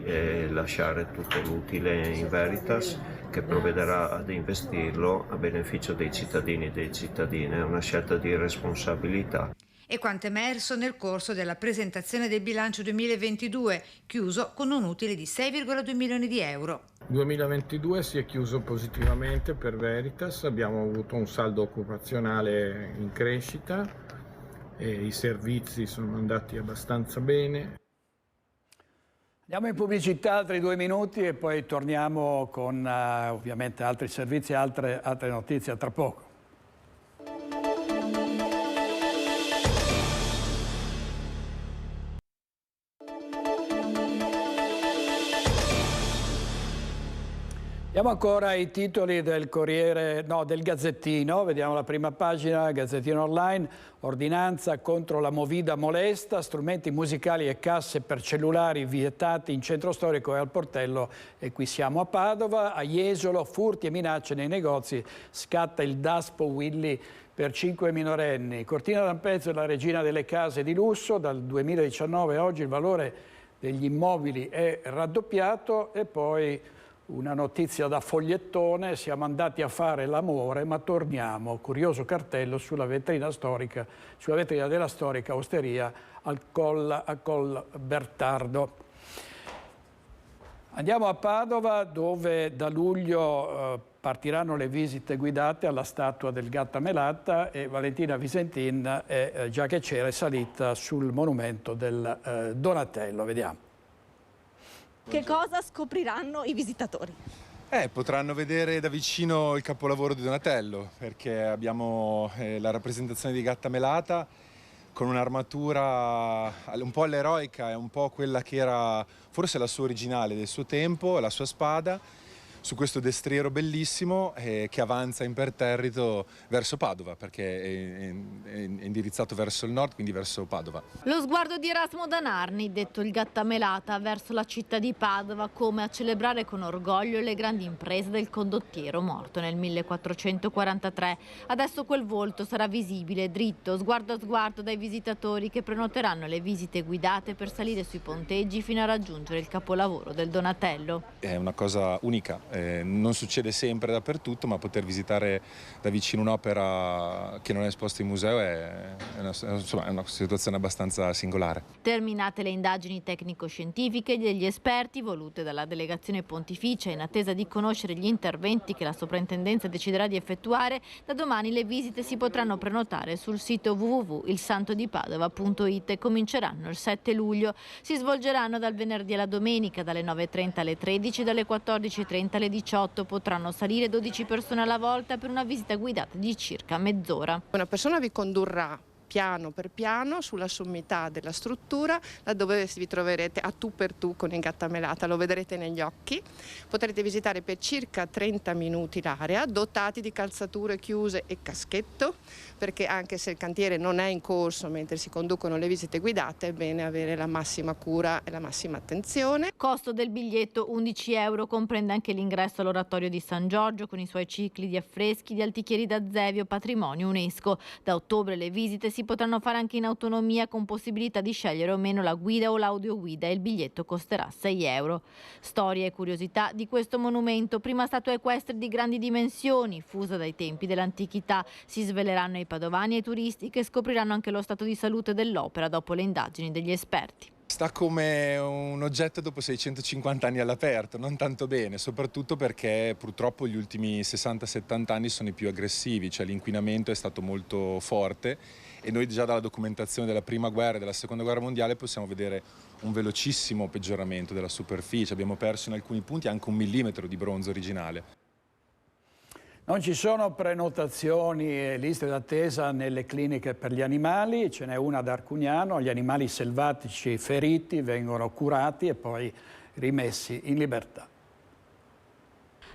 lasciare tutto l'utile in Veritas, che provvederà ad investirlo a beneficio dei cittadini e delle cittadine. È una scelta di responsabilità. E quanto emerso nel corso della presentazione del bilancio 2022, chiuso con un utile di 6,2 milioni di euro. 2022 si è chiuso positivamente per Veritas, abbiamo avuto un saldo occupazionale in crescita e i servizi sono andati abbastanza bene. Andiamo in pubblicità, altri 2 minuti e poi torniamo con ovviamente altri servizi e altre notizie tra poco. Diamo ancora ai titoli del del Gazzettino, vediamo la prima pagina, Gazzettino Online, ordinanza contro la movida molesta, strumenti musicali e casse per cellulari vietati in centro storico e al Portello, e qui siamo a Padova, a Jesolo, furti e minacce nei negozi, scatta il Daspo Willy per 5 minorenni. Cortina d'Ampezzo è la regina delle case di lusso, dal 2019 a oggi il valore degli immobili è raddoppiato. E poi una notizia da fogliettone, siamo andati a fare l'amore ma torniamo, curioso cartello sulla vetrina della storica osteria a Col Bertardo. Andiamo a Padova, dove da luglio partiranno le visite guidate alla statua del Gattamelata, e Valentina Visentin, già che c'era, è salita sul monumento del Donatello. Vediamo. Che cosa scopriranno i visitatori? Potranno vedere da vicino il capolavoro di Donatello, perché abbiamo la rappresentazione di Gattamelata con un'armatura un po' all'eroica, è un po' quella che era forse la sua originale del suo tempo, la sua spada, su questo destriero bellissimo che avanza imperterrito verso Padova, perché è indirizzato verso il nord, quindi verso Padova. Lo sguardo di Erasmo Danarni, detto il Gattamelata, verso la città di Padova, come a celebrare con orgoglio le grandi imprese del condottiero morto nel 1443. Adesso quel volto sarà visibile, dritto, sguardo a sguardo dai visitatori che prenoteranno le visite guidate per salire sui ponteggi fino a raggiungere il capolavoro del Donatello. È una cosa unica, non succede sempre dappertutto, ma poter visitare da vicino un'opera che non è esposta in museo è una situazione abbastanza singolare. Terminate le indagini tecnico-scientifiche degli esperti volute dalla delegazione pontificia in attesa di conoscere gli interventi che la soprintendenza deciderà di effettuare, da domani le visite si potranno prenotare sul sito www.ilsantodipadova.it e cominceranno il 7 luglio. Si svolgeranno dal venerdì alla domenica dalle 9:30 alle 13 e dalle 14:30 alle 18. Potranno salire 12 persone alla volta per una visita guidata di circa mezz'ora. Una persona vi condurrà piano per piano sulla sommità della struttura, laddove vi troverete a tu per tu con il Gattamelata, lo vedrete negli occhi. Potrete visitare per circa 30 minuti l'area, dotati di calzature chiuse e caschetto, perché anche se il cantiere non è in corso mentre si conducono le visite guidate, è bene avere la massima cura e la massima attenzione. Costo del biglietto €11, comprende anche l'ingresso all'oratorio di San Giorgio con i suoi cicli di affreschi di Altichieri da Zevio, patrimonio UNESCO. Da ottobre le visite si potranno fare anche in autonomia, con possibilità di scegliere o meno la guida o l'audioguida, e il biglietto costerà €6. Storia e curiosità di questo monumento: prima statua equestre di grandi dimensioni, fusa dai tempi dell'antichità. Si sveleranno ai padovani e ai turisti, che scopriranno anche lo stato di salute dell'opera dopo le indagini degli esperti. Sta come un oggetto dopo 650 anni all'aperto, non tanto bene, soprattutto perché purtroppo gli ultimi 60-70 anni sono i più aggressivi, cioè l'inquinamento è stato molto forte e noi già dalla documentazione della prima guerra e della seconda guerra mondiale possiamo vedere un velocissimo peggioramento della superficie. Abbiamo perso in alcuni punti anche 1 millimetro di bronzo originale. Non ci sono prenotazioni e liste d'attesa nelle cliniche per gli animali, ce n'è una ad Arcugnano. Gli animali selvatici feriti vengono curati e poi rimessi in libertà.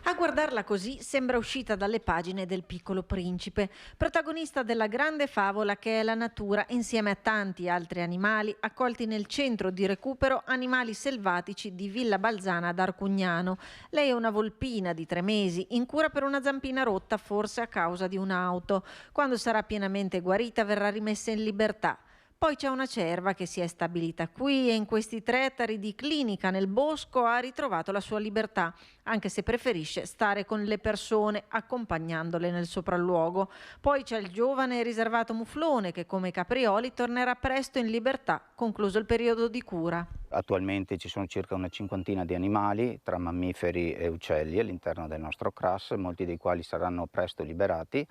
A guardarla così sembra uscita dalle pagine del Piccolo Principe, protagonista della grande favola che è la natura, insieme a tanti altri animali accolti nel centro di recupero animali selvatici di Villa Balzana ad Arcugnano. Lei è una volpina di 3 mesi, in cura per una zampina rotta, forse a causa di un'auto. Quando sarà pienamente guarita verrà rimessa in libertà. Poi c'è una cerva che si è stabilita qui e in questi 3 ettari di clinica nel bosco ha ritrovato la sua libertà, anche se preferisce stare con le persone, accompagnandole nel sopralluogo. Poi c'è il giovane e riservato muflone che, come Caprioli, tornerà presto in libertà, concluso il periodo di cura. Attualmente ci sono circa una 50ina di animali, tra mammiferi e uccelli, all'interno del nostro CRAS, molti dei quali saranno presto liberati.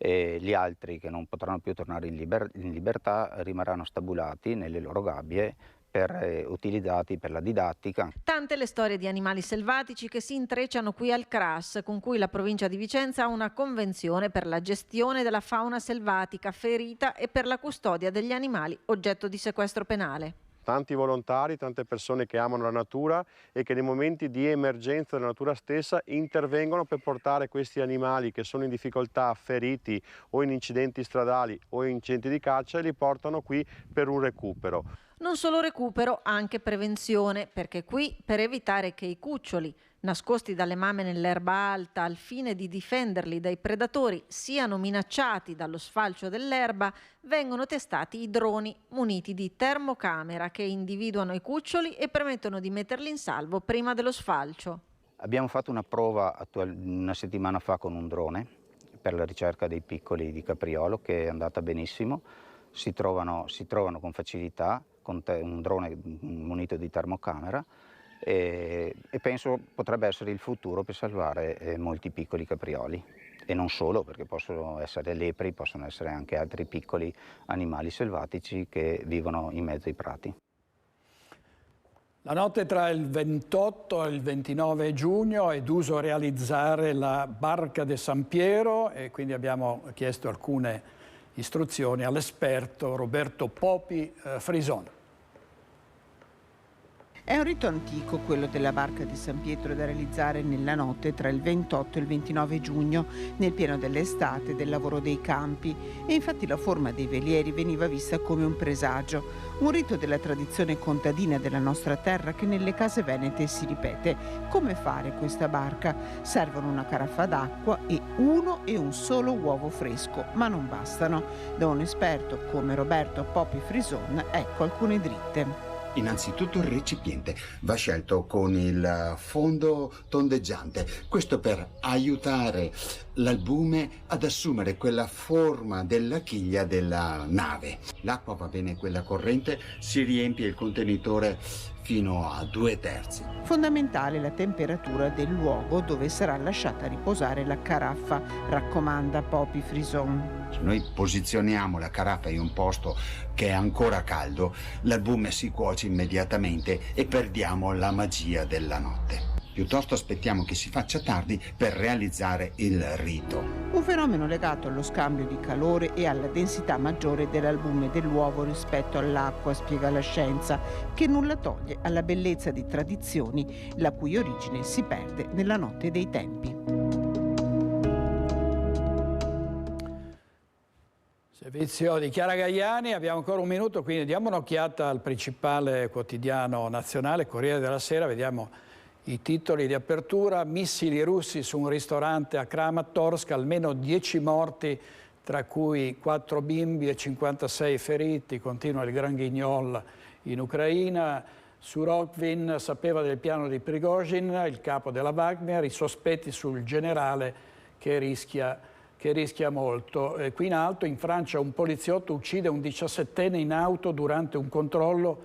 E gli altri, che non potranno più tornare in libertà, rimarranno stabulati nelle loro gabbie utilizzati per la didattica. Tante le storie di animali selvatici che si intrecciano qui al CRAS, con cui la provincia di Vicenza ha una convenzione per la gestione della fauna selvatica ferita e per la custodia degli animali oggetto di sequestro penale. Tanti volontari, tante persone che amano la natura e che nei momenti di emergenza della natura stessa intervengono per portare questi animali che sono in difficoltà, feriti o in incidenti stradali o in incidenti di caccia, e li portano qui per un recupero. Non solo recupero, anche prevenzione, perché qui, per evitare che i cuccioli, nascosti dalle mamme nell'erba alta al fine di difenderli dai predatori, siano minacciati dallo sfalcio dell'erba, vengono testati i droni muniti di termocamera che individuano i cuccioli e permettono di metterli in salvo prima dello sfalcio. Abbiamo fatto una prova una settimana fa con un drone per la ricerca dei piccoli di Capriolo, che è andata benissimo. Si trovano con facilità con un drone munito di termocamera e penso potrebbe essere il futuro per salvare molti piccoli caprioli, e non solo, perché possono essere lepri, possono essere anche altri piccoli animali selvatici che vivono in mezzo ai prati. La notte tra il 28 e il 29 giugno è d'uso realizzare la Barca de San Piero, e quindi abbiamo chiesto alcune istruzioni all'esperto Roberto Popi Frison. È un rito antico quello della barca di San Pietro da realizzare nella notte tra il 28 e il 29 giugno, nel pieno dell'estate, del lavoro dei campi, e infatti la forma dei velieri veniva vista come un presagio, un rito della tradizione contadina della nostra terra che nelle case venete si ripete. Come fare questa barca? Servono una caraffa d'acqua e uno e un solo uovo fresco, ma non bastano. Da un esperto come Roberto Popi Frison, ecco alcune dritte. Innanzitutto il recipiente va scelto con il fondo tondeggiante, questo per aiutare l'albume ad assumere quella forma della chiglia della nave. L'acqua va bene quella corrente, si riempie il contenitore fino a 2/3. Fondamentale la temperatura del luogo dove sarà lasciata riposare la caraffa, raccomanda Popi Frison. Se noi posizioniamo la caraffa in un posto che è ancora caldo, l'albume si cuoce immediatamente e perdiamo la magia della notte. Piuttosto aspettiamo che si faccia tardi per realizzare il rito. Un fenomeno legato allo scambio di calore e alla densità maggiore dell'albume dell'uovo rispetto all'acqua, spiega la scienza, che nulla toglie alla bellezza di tradizioni la cui origine si perde nella notte dei tempi. Servizio di Chiara Gaiani, abbiamo ancora un minuto, quindi diamo un'occhiata al principale quotidiano nazionale, Corriere della Sera, vediamo i titoli di apertura. Missili russi su un ristorante a Kramatorsk, almeno 10 morti, tra cui 4 bimbi e 56 feriti, continua il Gran Guignol in Ucraina. Surovikin sapeva del piano di Prigozhin, il capo della Wagner, i sospetti sul generale che rischia molto. Qui in alto, in Francia, un poliziotto uccide un 17enne in auto durante un controllo,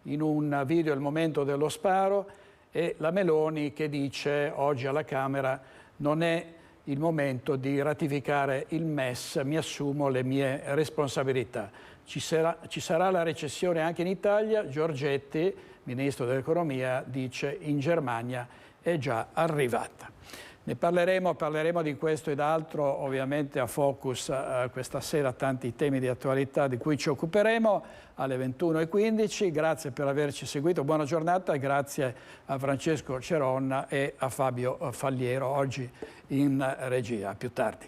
in un video il momento dello sparo, e la Meloni che dice oggi alla Camera: non è il momento di ratificare il MES, mi assumo le mie responsabilità. Ci sarà la recessione anche in Italia. Giorgetti, ministro dell'economia, dice in Germania è già arrivata. Ne parleremo di questo ed altro, ovviamente a Focus questa sera, tanti temi di attualità di cui ci occuperemo alle 21:15. Grazie per averci seguito, buona giornata e grazie a Francesco Ceronna e a Fabio Falliero oggi in regia. A più tardi.